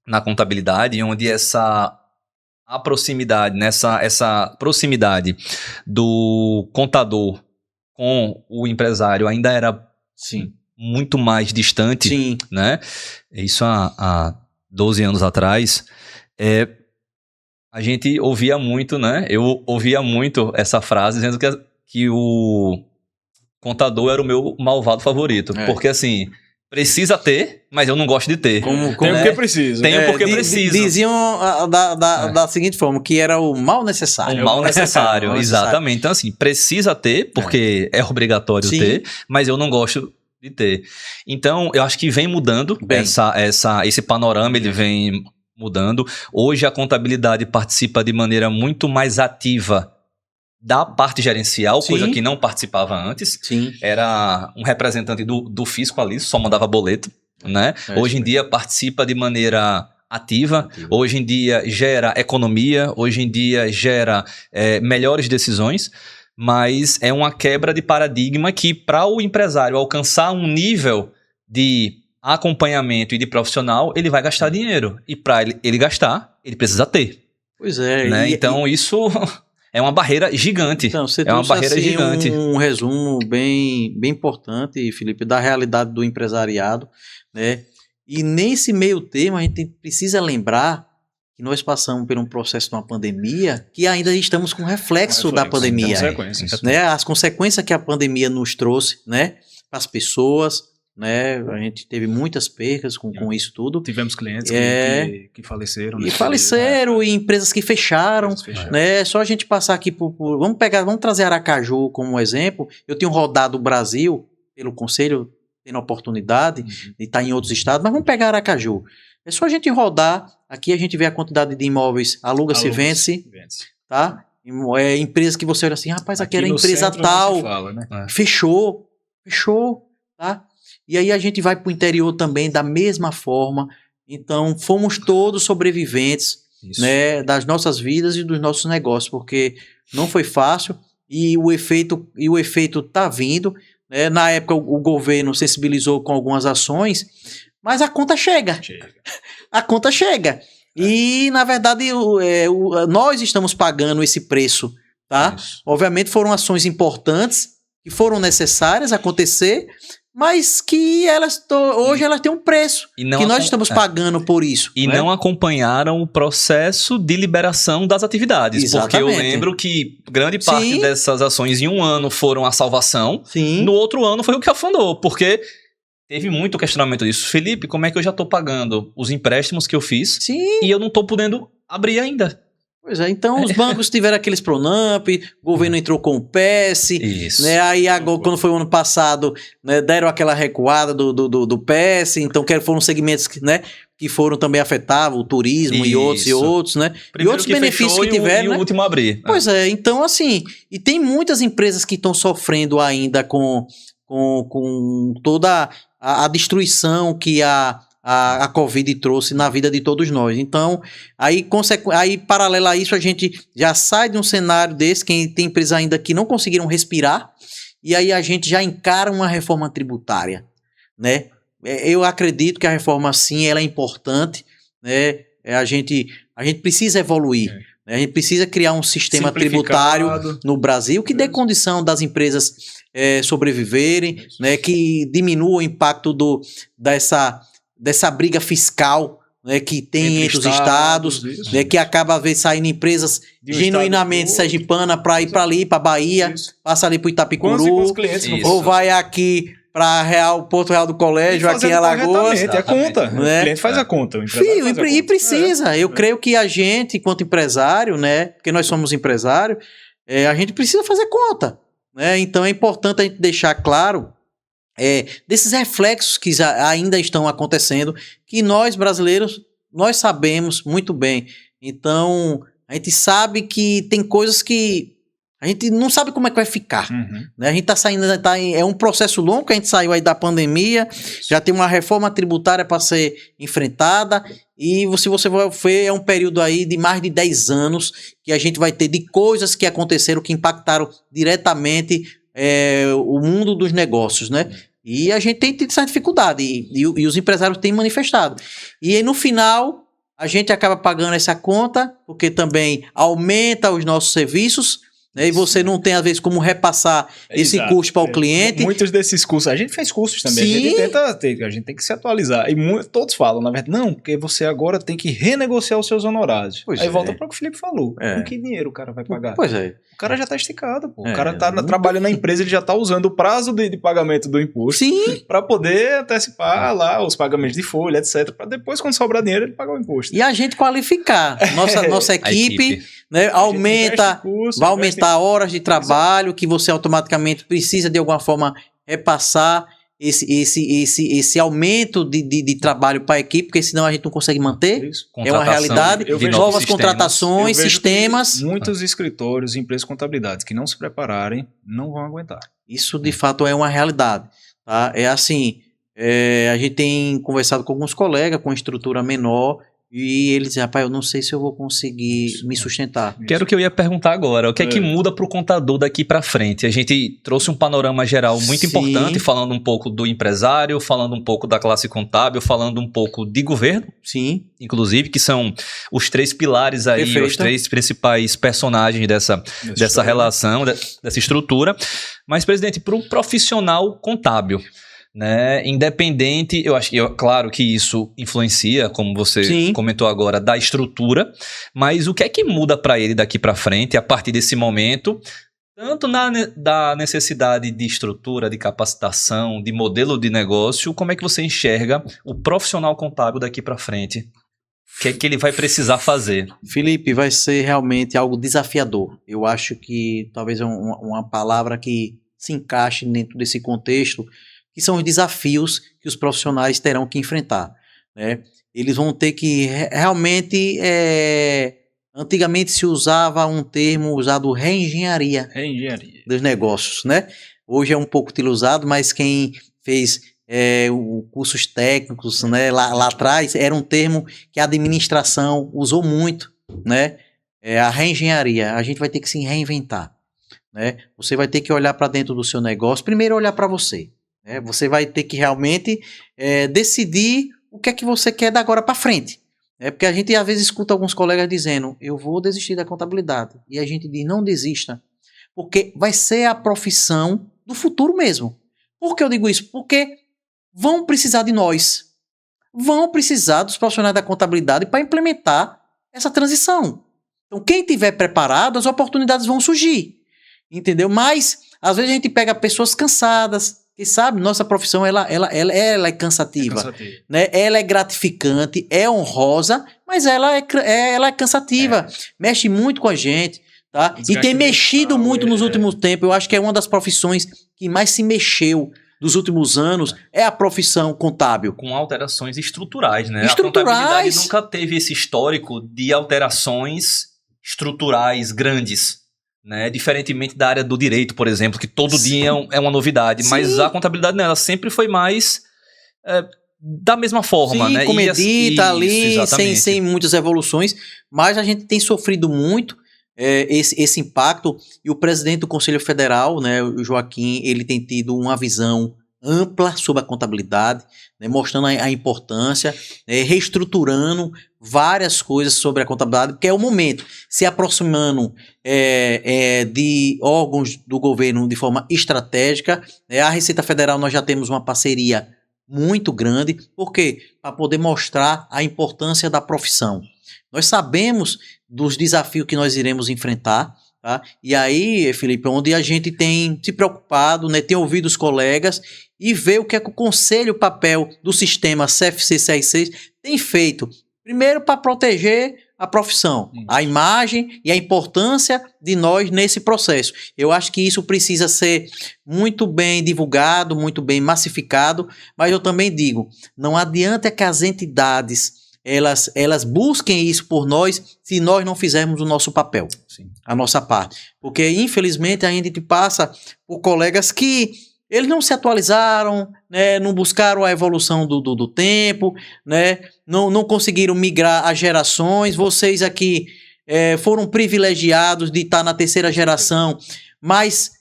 na contabilidade, onde essa proximidade do contador com o empresário ainda era muito mais distante, né? Isso há 12 anos atrás. a gente ouvia muito, né? Eu ouvia muito essa frase dizendo que o contador era o meu malvado favorito. Porque assim, precisa ter, mas eu não gosto de ter. Tem porque precisa. Tem porque precisa. Diziam da seguinte forma, que era o mal necessário. O mal necessário, exatamente. Então assim, precisa ter, porque é obrigatório ter, mas eu não gosto de ter. Então, eu acho que vem mudando esse panorama, ele vem mudando. Hoje a contabilidade participa de maneira muito mais ativa da parte gerencial, coisa que não participava antes. Era um representante do fisco ali, só mandava boleto, né? Hoje em dia participa de maneira ativa, hoje em dia gera economia, hoje em dia gera melhores decisões, mas é uma quebra de paradigma que para o empresário alcançar um nível de acompanhamento e de profissional, ele vai gastar dinheiro. E para ele gastar, ele precisa ter. Pois é. Né? Então isso é uma barreira gigante. Então, você trouxe gigante. Um resumo bem importante, Felipe, da realidade do empresariado, né? E nesse meio termo, a gente precisa lembrar que nós passamos por um processo de uma pandemia que ainda estamos com reflexo da pandemia. Né? As consequências que a pandemia nos trouxe, né, para as pessoas, né? A gente teve muitas percas com isso tudo. Tivemos clientes que faleceram. E faleceram, e empresas que fecharam. Né? Só a gente passar aqui vamos trazer Aracaju como exemplo. Eu tenho rodado o Brasil pelo conselho, tendo a oportunidade de estar em outros estados, mas vamos pegar Aracaju. É só a gente rodar, aqui a gente vê a quantidade de imóveis, aluga-se, vence, tá? Empresas que você olha assim, rapaz, aqui era empresa tal, fechou, tá? E aí a gente vai para o interior também da mesma forma. Então, fomos todos sobreviventes, né, das nossas vidas e dos nossos negócios, porque não foi fácil e o efeito tá vindo. Né? Na época, o governo sensibilizou com algumas ações, mas a conta chega. A conta chega. E, na verdade, nós estamos pagando esse preço. Tá? Obviamente, foram ações importantes que foram necessárias acontecer, mas que hoje elas têm um preço, que nós estamos pagando por isso. E não acompanharam o processo de liberação das atividades. Exatamente. Porque eu lembro que grande parte dessas ações em um ano foram a salvação, no outro ano foi o que afundou, porque teve muito questionamento disso. Felipe, como é que eu já estou pagando os empréstimos que eu fiz e eu não estou podendo abrir ainda? Pois é, então os bancos tiveram aqueles Pronamp, o governo entrou com o PES, né, aí agora, quando foi o ano passado, né, deram aquela recuada do PES, então foram segmentos que foram também afetados, o turismo e outros, né? Primeiro e outros benefícios que tiveram. E o último a abrir. Pois é, então assim, e tem muitas empresas que estão sofrendo ainda com toda a destruição que a Covid trouxe na vida de todos nós. Então, aí paralelo a isso, a gente já sai de um cenário desse, que tem empresas ainda que não conseguiram respirar, e aí a gente já encara uma reforma tributária, né? Eu acredito que a reforma, sim, ela é importante, né? A gente precisa evoluir, né? A gente precisa criar um sistema tributário no Brasil que dê condição das empresas sobreviverem, né? Que diminua o impacto dessa briga fiscal, né, que tem entre os estados, né, que acaba às vezes saindo empresas genuinamente sergipana para ir para ali, para Bahia, passa ali para Itapicuru, ou vai aqui para Porto Real do Colégio, aqui em Alagoas. É conta, né? O cliente faz a conta. E precisa. Eu creio que a gente, enquanto empresário, né, porque nós somos empresários, a gente precisa fazer conta. Né? Então é importante a gente deixar claro desses reflexos que ainda estão acontecendo, que nós brasileiros, nós sabemos muito bem. Então, a gente sabe que tem coisas que a gente não sabe como é que vai ficar. Né? A gente está saindo, é um processo longo, que a gente saiu aí da pandemia, já tem uma reforma tributária para ser enfrentada, e se você vai ver, é um período aí de mais de 10 anos que a gente vai ter de coisas que aconteceram, que impactaram diretamente o mundo dos negócios, né? E a gente tem tido essa dificuldade, e os empresários têm manifestado. E aí, no final, a gente acaba pagando essa conta, porque também aumenta os nossos serviços, né? E você não tem, às vezes, como repassar esse custo para o cliente. Muitos desses cursos, a gente fez cursos também, Sim. a gente tem que se atualizar. E todos falam, na verdade, não, porque você agora tem que renegociar os seus honorários. Pois Aí é. volta para o que o Felipe falou. Com que dinheiro o cara vai pagar? Pois é. O cara já tá esticado, pô. O cara tá trabalhando na empresa, ele já tá usando o prazo de pagamento do imposto para poder antecipar lá os pagamentos de folha, etc. Para depois, quando sobrar dinheiro, ele pagar o imposto. E a gente qualificar. Nossa equipe, né, vai aumentar horas de trabalho que você automaticamente precisa de alguma forma repassar esse aumento de trabalho para a equipe, porque senão a gente não consegue manter. É uma realidade. Novas contratações, sistemas. Muitos escritórios, empresas de contabilidade que não se prepararem, não vão aguentar. Isso, de fato, é uma realidade. Tá? É assim, a gente tem conversado com alguns colegas com estrutura menor e eles dizem, rapaz, eu não sei se eu vou conseguir me sustentar. Que era o que eu ia perguntar agora. O que é que muda para o contador daqui para frente? A gente trouxe um panorama geral muito importante, falando um pouco do empresário, falando um pouco da classe contábil, falando um pouco de governo, inclusive, que são os 3 pilares aí, os 3 principais personagens dessa relação, dessa estrutura. Mas, presidente, para o profissional contábil, né, independente, eu acho que, claro que isso influencia, como você comentou agora, da estrutura, mas o que é que muda para ele daqui para frente, a partir desse momento, tanto da necessidade de estrutura, de capacitação, de modelo de negócio, como é que você enxerga o profissional contábil daqui para frente? O que é que ele vai precisar fazer? Felipe, vai ser realmente algo desafiador. Eu acho que talvez é uma palavra que se encaixe dentro desse contexto, que são os desafios que os profissionais terão que enfrentar, né? Eles vão ter que realmente... Antigamente se usava um termo usado reengenharia dos negócios, né? Hoje é um pouco utilizado, mas quem fez cursos técnicos, né, lá atrás, era um termo que a administração usou muito, né? A reengenharia. A gente vai ter que se reinventar, né? Você vai ter que olhar para dentro do seu negócio, primeiro olhar para você. Você vai ter que realmente decidir o que é que você quer da agora para frente. Porque a gente às vezes escuta alguns colegas dizendo, eu vou desistir da contabilidade. E a gente diz, não desista. Porque vai ser a profissão do futuro mesmo. Por que eu digo isso? Porque vão precisar de nós. Vão precisar dos profissionais da contabilidade para implementar essa transição. Então quem estiver preparado, as oportunidades vão surgir. Entendeu? Mas às vezes a gente pega pessoas cansadas, que sabe, nossa profissão ela é cansativa, né? Ela é gratificante, é honrosa, mas ela é cansativa, mexe muito com a gente, tá? E tem mexido muito nos últimos tempos. Eu acho que é uma das profissões que mais se mexeu dos últimos anos, é a profissão contábil. Com alterações estruturais, né? A contabilidade nunca teve esse histórico de alterações estruturais grandes, né? Diferentemente da área do direito, por exemplo, que todo dia é uma novidade, mas a contabilidade ela sempre foi mais da mesma forma, né? Comedita ali, sem muitas evoluções, mas a gente tem sofrido muito esse impacto, e o presidente do Conselho Federal, né, o Joaquim, ele tem tido uma visão ampla sobre a contabilidade, né, mostrando a importância, reestruturando várias coisas sobre a contabilidade, porque é o momento, se aproximando de órgãos do governo de forma estratégica. A Receita Federal, nós já temos uma parceria muito grande, porque para poder mostrar a importância da profissão. Nós sabemos dos desafios que nós iremos enfrentar, tá? E aí, Felipe, onde a gente tem se preocupado, né, tem ouvido os colegas e ver o que é que o conselho, o papel do sistema CFC CR6 tem feito. Primeiro, para proteger a profissão, a imagem e a importância de nós nesse processo. Eu acho que isso precisa ser muito bem divulgado, muito bem massificado, mas eu também digo, não adianta que as entidades elas busquem isso por nós se nós não fizermos o nosso papel, a nossa parte. Porque, infelizmente, a gente passa por colegas que eles não se atualizaram, né, não buscaram a evolução do tempo, né, não conseguiram migrar as gerações. Vocês aqui foram privilegiados de estar na terceira geração, mas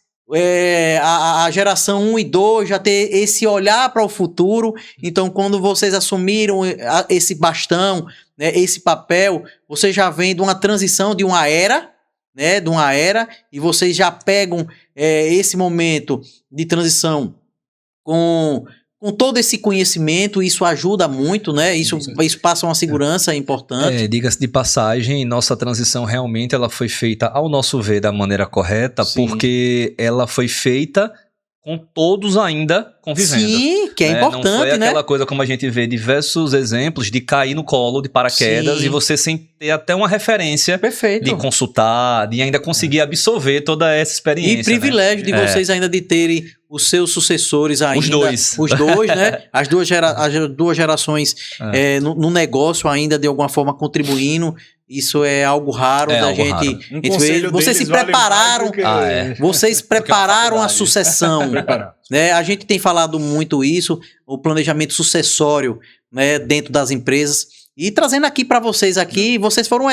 a geração 1 e 2 já ter esse olhar para o futuro. Então, quando vocês assumiram esse bastão, né, esse papel, você já vem de uma transição de uma era né, de uma era, e vocês já pegam esse momento de transição com todo esse conhecimento, isso ajuda muito, né? Isso passa uma segurança importante. Diga-se de passagem, nossa transição realmente ela foi feita, ao nosso ver, da maneira correta, porque ela foi feita com todos ainda convivendo. Sim, que é importante, não foi né? aquela coisa como a gente vê diversos exemplos de cair no colo de paraquedas e você sem ter até uma referência de consultar, de ainda conseguir absorver toda essa experiência. E privilégio de vocês ainda de terem os seus sucessores ainda. Os dois, né? As duas gerações no negócio ainda de alguma forma contribuindo. Isso é algo raro da gente. Raro. Vocês se prepararam. Vocês prepararam a sucessão. Né? A gente tem falado muito isso, o planejamento sucessório, né, dentro das empresas. E trazendo aqui para vocês aqui, vocês foram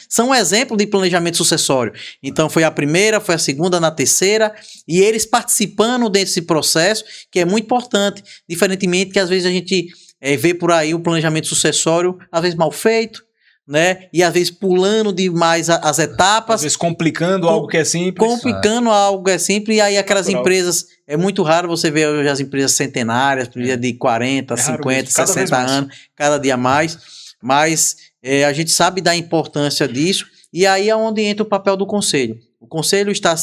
são um exemplo de planejamento sucessório. Então foi a primeira, foi a segunda, na terceira, e eles participando desse processo, que é muito importante, diferentemente que às vezes a gente vê por aí o planejamento sucessório, às vezes mal feito, né? E às vezes pulando demais as etapas. Às vezes complicando algo que é simples. Complicando algo que é simples, e aí aquelas empresas, é muito raro você ver hoje as empresas centenárias, de 40, 50, 60 anos, cada dia mais. Mas a gente sabe da importância disso, e aí é onde entra o papel do conselho. O conselho está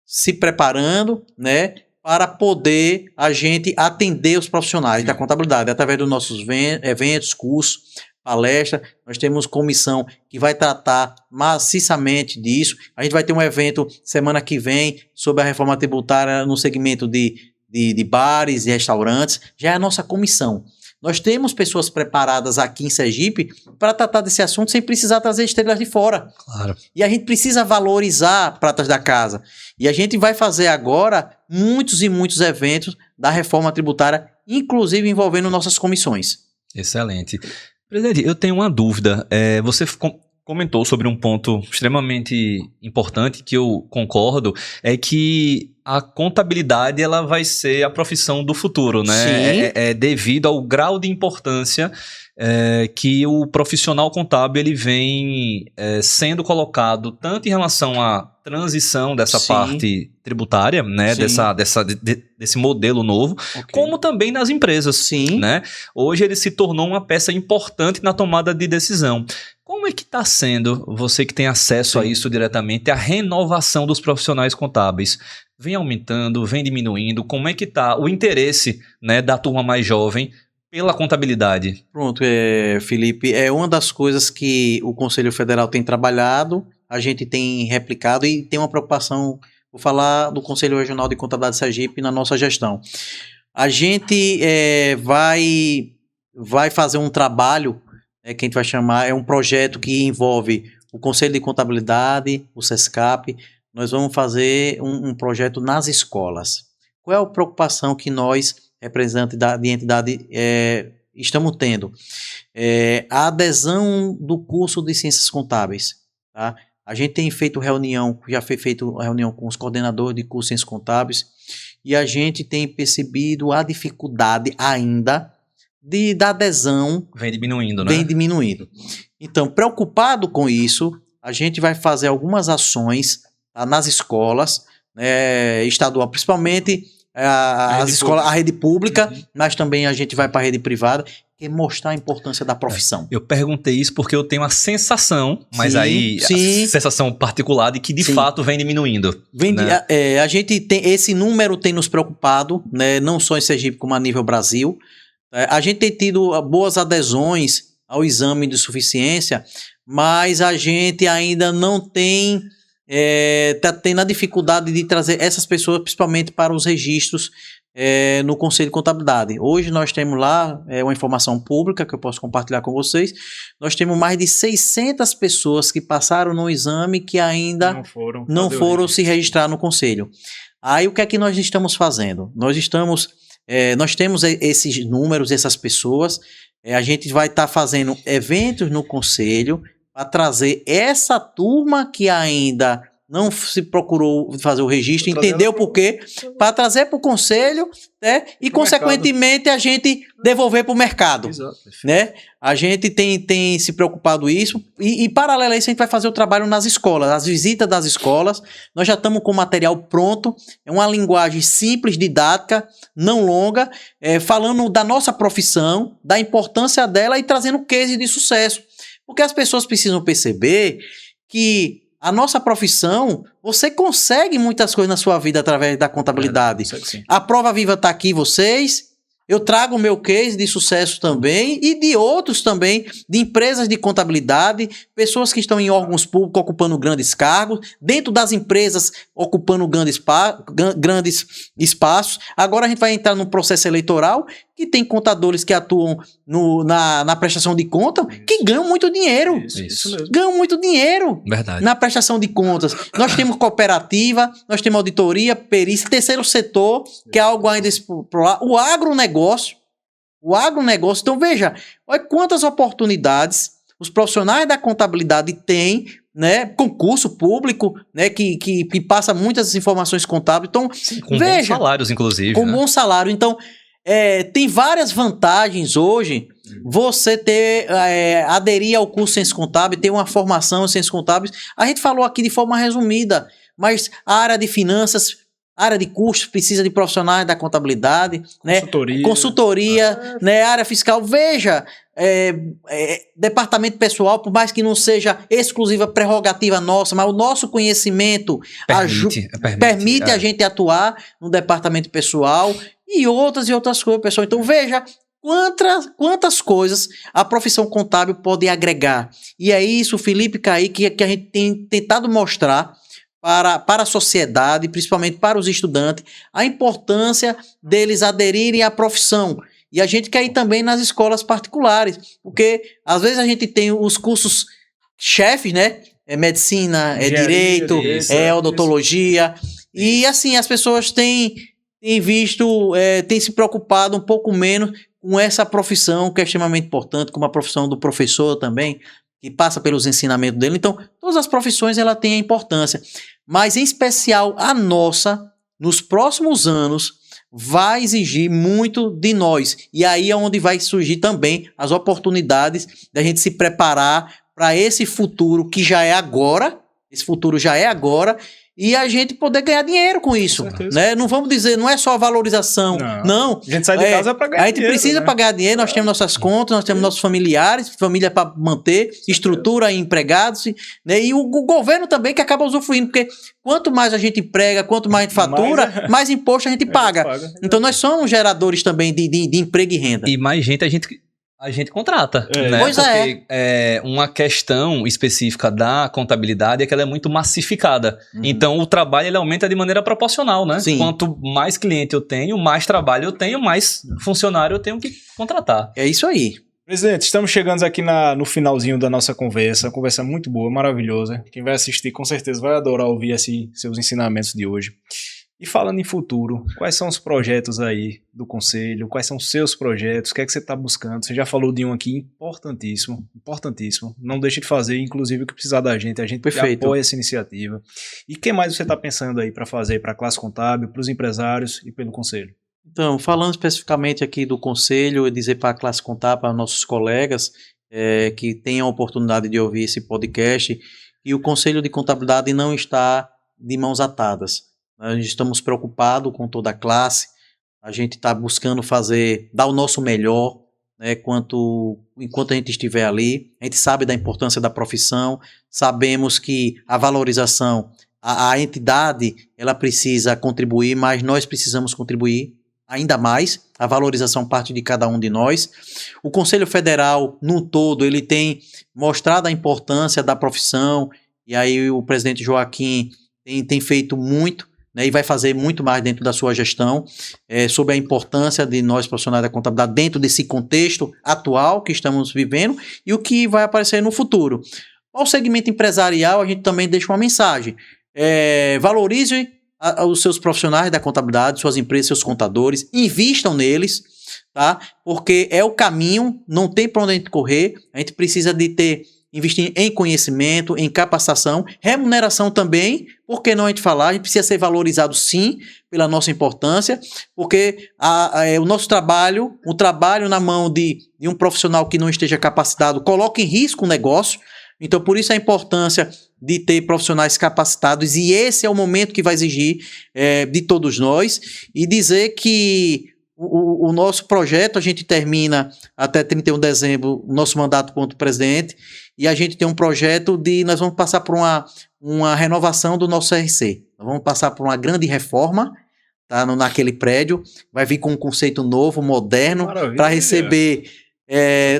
se preparando, né, para poder a gente atender os profissionais da contabilidade, através dos nossos eventos, cursos, palestra. Nós temos comissão que vai tratar maciçamente disso. A gente vai ter um evento semana que vem sobre a reforma tributária no segmento de bares e restaurantes. Já é a nossa comissão. Nós temos pessoas preparadas aqui em Sergipe para tratar desse assunto sem precisar trazer estrelas de fora. Claro. E a gente precisa valorizar pratas da casa. E a gente vai fazer agora muitos e muitos eventos da reforma tributária, inclusive envolvendo nossas comissões. Excelente. Presidente, eu tenho uma dúvida. Você comentou sobre um ponto extremamente importante que eu concordo, é que a contabilidade ela vai ser a profissão do futuro, né? Devido ao grau de importância que o profissional contábil ele vem sendo colocado tanto em relação à transição dessa parte tributária, né? Desse modelo novo, como também nas empresas, né? Hoje ele se tornou uma peça importante na tomada de decisão. Como é que está sendo, você que tem acesso a isso diretamente, a renovação dos profissionais contábeis? Vem aumentando, vem diminuindo? Como é que está o interesse, né, da turma mais jovem pela contabilidade? Pronto, Felipe, é uma das coisas que o Conselho Federal tem trabalhado, a gente tem replicado e tem uma preocupação, vou falar do Conselho Regional de Contabilidade de Sergipe na nossa gestão. A gente vai fazer um trabalho, que a gente vai chamar, é um projeto que envolve o Conselho de Contabilidade, o SESCAP. Nós vamos fazer um projeto nas escolas. Qual é a preocupação que nós, representantes de entidade, estamos tendo? A adesão do curso de Ciências Contábeis. Tá? A gente tem feito reunião, já foi feito reunião com os coordenadores de curso de Ciências Contábeis, e a gente tem percebido a dificuldade ainda da adesão. Vem diminuindo, né? Vem diminuindo. Então, preocupado com isso, a gente vai fazer algumas ações nas escolas estadual, principalmente a rede pública, mas também a gente vai para a rede privada, que é mostrar a importância da profissão. Eu perguntei isso porque eu tenho a sensação, mas a sensação particular de que de fato vem diminuindo. A gente tem, esse número tem nos preocupado, né, não só em Sergipe como a nível Brasil. A gente tem tido boas adesões ao exame de suficiência, mas a gente ainda não tem, está tendo a dificuldade de trazer essas pessoas, principalmente para os registros no Conselho de Contabilidade. Hoje nós temos lá uma informação pública que eu posso compartilhar com vocês. Nós temos mais de 600 pessoas que passaram no exame que ainda não foram se registrar no Conselho. Aí o que é que nós estamos fazendo? Nós temos esses números, essas pessoas, a gente vai estar fazendo eventos no Conselho para trazer essa turma que ainda não se procurou fazer o registro, entendeu o porquê, para trazer para o conselho, né? E, consequentemente, a gente devolver para o mercado. Exato. Né? A gente tem se preocupado isso e paralelo a isso, a gente vai fazer o trabalho nas escolas, as visitas das escolas. Nós já estamos com o material pronto, é uma linguagem simples, didática, não longa, falando da nossa profissão, da importância dela e trazendo case de sucesso. Porque as pessoas precisam perceber que a nossa profissão, você consegue muitas coisas na sua vida através da contabilidade. A prova viva está aqui, vocês. Eu trago o meu case de sucesso também e de outros também, de empresas de contabilidade, pessoas que estão em órgãos públicos ocupando grandes cargos, dentro das empresas ocupando grandes espaços. Agora a gente vai entrar num processo eleitoral que tem contadores que atuam na prestação de conta que ganham muito dinheiro. Isso mesmo. Ganham muito dinheiro. Verdade. Na prestação de contas. Nós temos cooperativa, nós temos auditoria, perícia, terceiro setor, que é algo ainda explorado. O agronegócio. Então, veja, olha quantas oportunidades os profissionais da contabilidade têm, né? Concurso público, né? Que passa muitas informações contábeis. Então, sim, com bons salários, inclusive. Com bom salário. Então, tem várias vantagens hoje você aderir ao curso Ciências Contábeis, ter uma formação em Ciências Contábeis. A gente falou aqui de forma resumida, mas a área de finanças, a área de custos precisa de profissionais da contabilidade, consultoria, né? Área fiscal. Veja, departamento pessoal, por mais que não seja exclusiva prerrogativa nossa, mas o nosso conhecimento permite a gente atuar no departamento pessoal e outras coisas, pessoal. Então, veja quantas coisas a profissão contábil pode agregar. E é isso, Felipe, Kaique, que a gente tem tentado mostrar para a sociedade, principalmente para os estudantes, a importância deles aderirem à profissão. E a gente quer ir também nas escolas particulares, porque às vezes a gente tem os cursos chefes, né? Medicina, direito, odontologia. E assim, as pessoas têm visto, têm se preocupado um pouco menos com essa profissão que é extremamente importante, como a profissão do professor também, que passa pelos ensinamentos dele. Então, todas as profissões ela têm a importância, mas em especial a nossa, nos próximos anos, vai exigir muito de nós. E aí é onde vai surgir também as oportunidades da gente se preparar para esse futuro que já é agora, e a gente poder ganhar dinheiro com isso, né? Não vamos dizer, não é só a valorização, não. A gente sai de casa para ganhar dinheiro. A gente precisa pagar dinheiro, nós temos nossas contas, nós temos nossos familiares, família para manter, estrutura e empregados, né? E o governo também que acaba usufruindo, porque quanto mais a gente emprega, quanto mais a gente fatura, mais imposto a gente paga. Então nós somos geradores também de emprego e renda. E mais gente a gente contrata, né? Pois porque uma questão específica da contabilidade é que ela é muito massificada. Então, o trabalho ele aumenta de maneira proporcional, né? Sim. Quanto mais cliente eu tenho, mais trabalho eu tenho, mais funcionário eu tenho que contratar. É isso aí. Presidente, estamos chegando aqui no finalzinho da nossa conversa. Uma conversa muito boa, maravilhosa. Quem vai assistir, com certeza, vai adorar ouvir seus ensinamentos de hoje. E falando em futuro, quais são os projetos aí do Conselho? Quais são os seus projetos? O que é que você está buscando? Você já falou de um aqui importantíssimo. Não deixe de fazer, inclusive, o que precisar da gente. A gente apoia essa iniciativa. E o que mais você está pensando aí para fazer para a classe contábil, para os empresários e pelo Conselho? Então, falando especificamente aqui do Conselho, eu dizer para a classe contábil, para nossos colegas que tenham a oportunidade de ouvir esse podcast, e o Conselho de Contabilidade não está de mãos atadas. Nós estamos preocupados com toda a classe, a gente está buscando dar o nosso melhor, né, enquanto a gente estiver ali. A gente sabe da importância da profissão, sabemos que a valorização, a entidade, ela precisa contribuir, mas nós precisamos contribuir ainda mais. A valorização parte de cada um de nós. O Conselho Federal, no todo, ele tem mostrado a importância da profissão, e aí o presidente Joaquim tem feito muito, né, e vai fazer muito mais dentro da sua gestão, sobre a importância de nós profissionais da contabilidade dentro desse contexto atual que estamos vivendo e o que vai aparecer no futuro. Ao segmento empresarial, a gente também deixa uma mensagem. Valorize os seus profissionais da contabilidade, suas empresas, seus contadores, invistam neles, tá? Porque é o caminho, não tem para onde a gente correr, a gente precisa de ter investir em conhecimento, em capacitação, remuneração também, por que não a gente falar? A gente precisa ser valorizado sim, pela nossa importância, porque o nosso trabalho, o trabalho na mão de um profissional que não esteja capacitado, coloca em risco o negócio. Então, por isso a importância de ter profissionais capacitados, e esse é o momento que vai exigir de todos nós, e dizer que o nosso projeto, a gente termina até 31 de dezembro, o nosso mandato quanto presidente, e a gente tem um projeto nós vamos passar por uma renovação do nosso CRC. Nós vamos passar por uma grande reforma, tá, naquele prédio, vai vir com um conceito novo, moderno, para receber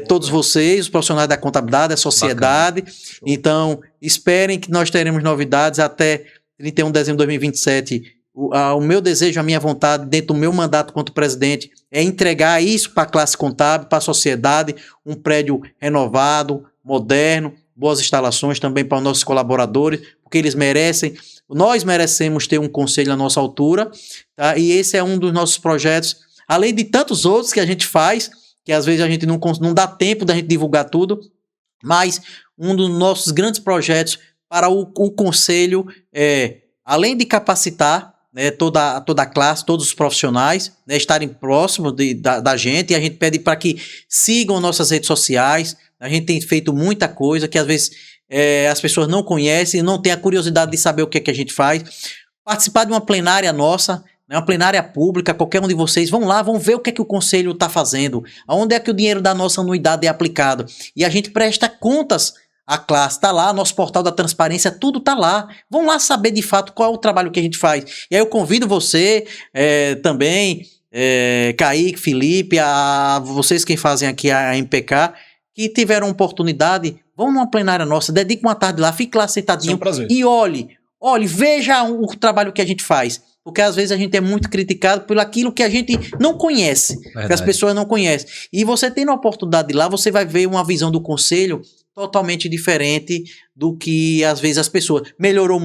todos vocês, os profissionais da contabilidade, a sociedade. Bacana. Então, esperem que nós teremos novidades até 31 de dezembro de 2027. O meu desejo, a minha vontade, dentro do meu mandato quanto presidente, é entregar isso para a classe contábil, para a sociedade, um prédio renovado, moderno, boas instalações também para os nossos colaboradores, porque eles merecem, nós merecemos ter um conselho à nossa altura, tá? E esse é um dos nossos projetos, além de tantos outros que a gente faz, que às vezes a gente não dá tempo da gente divulgar tudo, mas um dos nossos grandes projetos para o conselho além de capacitar, né, toda a classe, todos os profissionais, né, estarem próximos da gente, e a gente pede para que sigam nossas redes sociais. A gente tem feito muita coisa que às vezes as pessoas não conhecem, não têm a curiosidade de saber o que é que a gente faz. Participar de uma plenária nossa, né, uma plenária pública, qualquer um de vocês, vão lá, vão ver o que é que o conselho está fazendo, aonde é que o dinheiro da nossa anuidade é aplicado, e a gente presta contas. A classe está lá, nosso portal da transparência, tudo está lá. Vão lá saber de fato qual é o trabalho que a gente faz. E aí eu convido você também, Kaique, Felipe, vocês que fazem aqui a MPK, que tiveram oportunidade, vão numa plenária nossa, dedique uma tarde lá, fique lá sentadinho e olhe, veja o trabalho que a gente faz. Porque às vezes a gente é muito criticado por aquilo que a gente não conhece, que as pessoas não conhecem. E você tendo a oportunidade de ir lá, você vai ver uma visão do conselho totalmente diferente do que às vezes as pessoas. Melhorou,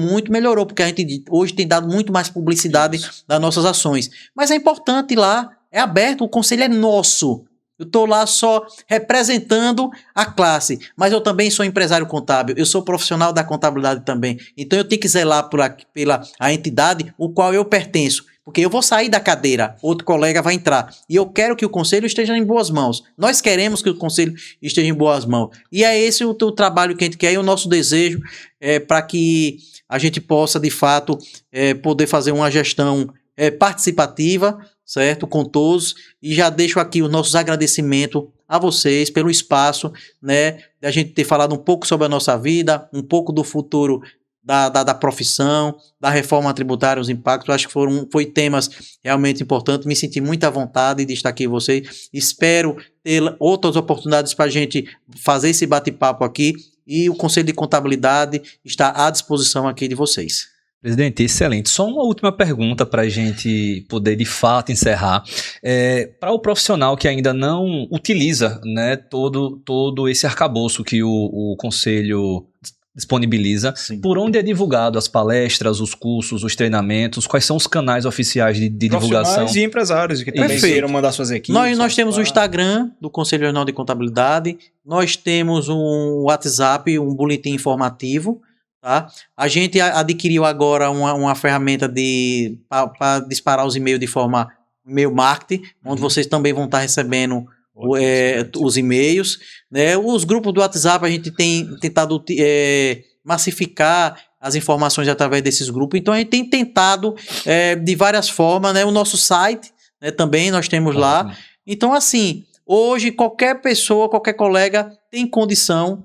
porque a gente hoje tem dado muito mais publicidade das nossas ações. Mas é importante ir lá, é aberto, o conselho é nosso. Eu estou lá só representando a classe, mas eu também sou empresário contábil, eu sou profissional da contabilidade também. Então eu tenho que zelar pela entidade o qual eu pertenço. Porque eu vou sair da cadeira, outro colega vai entrar. E eu quero que o conselho esteja em boas mãos. Nós queremos que o conselho esteja em boas mãos. E é esse o trabalho que a gente quer, e o nosso desejo para que a gente possa, de fato, poder fazer uma gestão participativa, certo? Com todos. E já deixo aqui os nossos agradecimentos a vocês pelo espaço, né? Da gente ter falado um pouco sobre a nossa vida, um pouco do futuro da profissão, da reforma tributária, os impactos. Eu acho que foi temas realmente importantes. Me senti muito à vontade de estar aqui com vocês. Espero ter outras oportunidades para a gente fazer esse bate-papo aqui, e o Conselho de Contabilidade está à disposição aqui de vocês. Presidente, excelente. Só uma última pergunta para a gente poder, de fato, encerrar. Para o profissional que ainda não utiliza, né, todo esse arcabouço que o Conselho disponibiliza, sim, por onde é divulgado as palestras, os cursos, os treinamentos, quais são os canais oficiais de divulgação? E empresários que também queiram mandar suas equipes. Nós temos o Instagram do Conselho Regional de Contabilidade, nós temos um WhatsApp, um boletim informativo, tá? A gente adquiriu agora uma ferramenta para disparar os e-mails de forma e-mail marketing, onde vocês também vão estar recebendo os e-mails, né? Os grupos do WhatsApp a gente tem tentado massificar as informações através desses grupos, então a gente tem tentado de várias formas, né? O nosso site, né, também nós temos lá. Então, assim, hoje qualquer pessoa, qualquer colega tem condição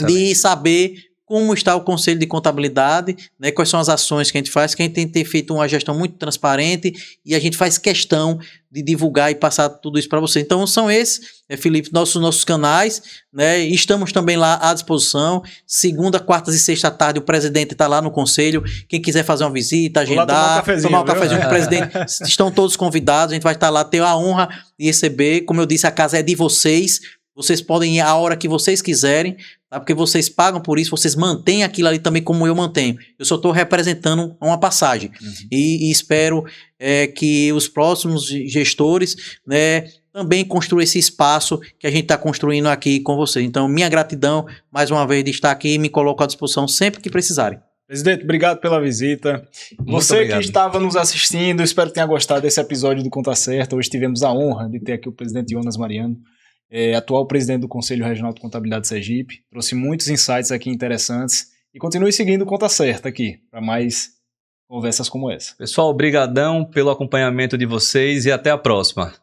de saber como está o Conselho de Contabilidade, né, quais são as ações que a gente faz, que a gente tem que ter feito uma gestão muito transparente, e a gente faz questão de divulgar e passar tudo isso para você. Então são esses, Felipe, nossos canais, né? Estamos também lá à disposição. Segunda, quartas e sexta à tarde o presidente está lá no conselho. Quem quiser fazer uma visita, agendar, tomar um cafezinho com o presidente, estão todos convidados. A gente vai estar lá, ter a honra de receber. Como eu disse, a casa é de vocês. Vocês podem ir a hora que vocês quiserem, tá? Porque vocês pagam por isso, vocês mantêm aquilo ali também como eu mantenho. Eu só estou representando uma passagem. E espero que os próximos gestores, né, também construir esse espaço que a gente está construindo aqui com vocês. Então, minha gratidão, mais uma vez, de estar aqui e me coloco à disposição sempre que precisarem. Presidente, obrigado pela visita. Você que estava nos assistindo, espero que tenha gostado desse episódio do Conta Certa. Hoje tivemos a honra de ter aqui o presidente Jonas Mariano, atual presidente do Conselho Regional de Contabilidade de Sergipe. Trouxe muitos insights aqui interessantes. E continue seguindo o Conta Certa aqui, para mais conversas como essa. Pessoal, obrigadão pelo acompanhamento de vocês e até a próxima.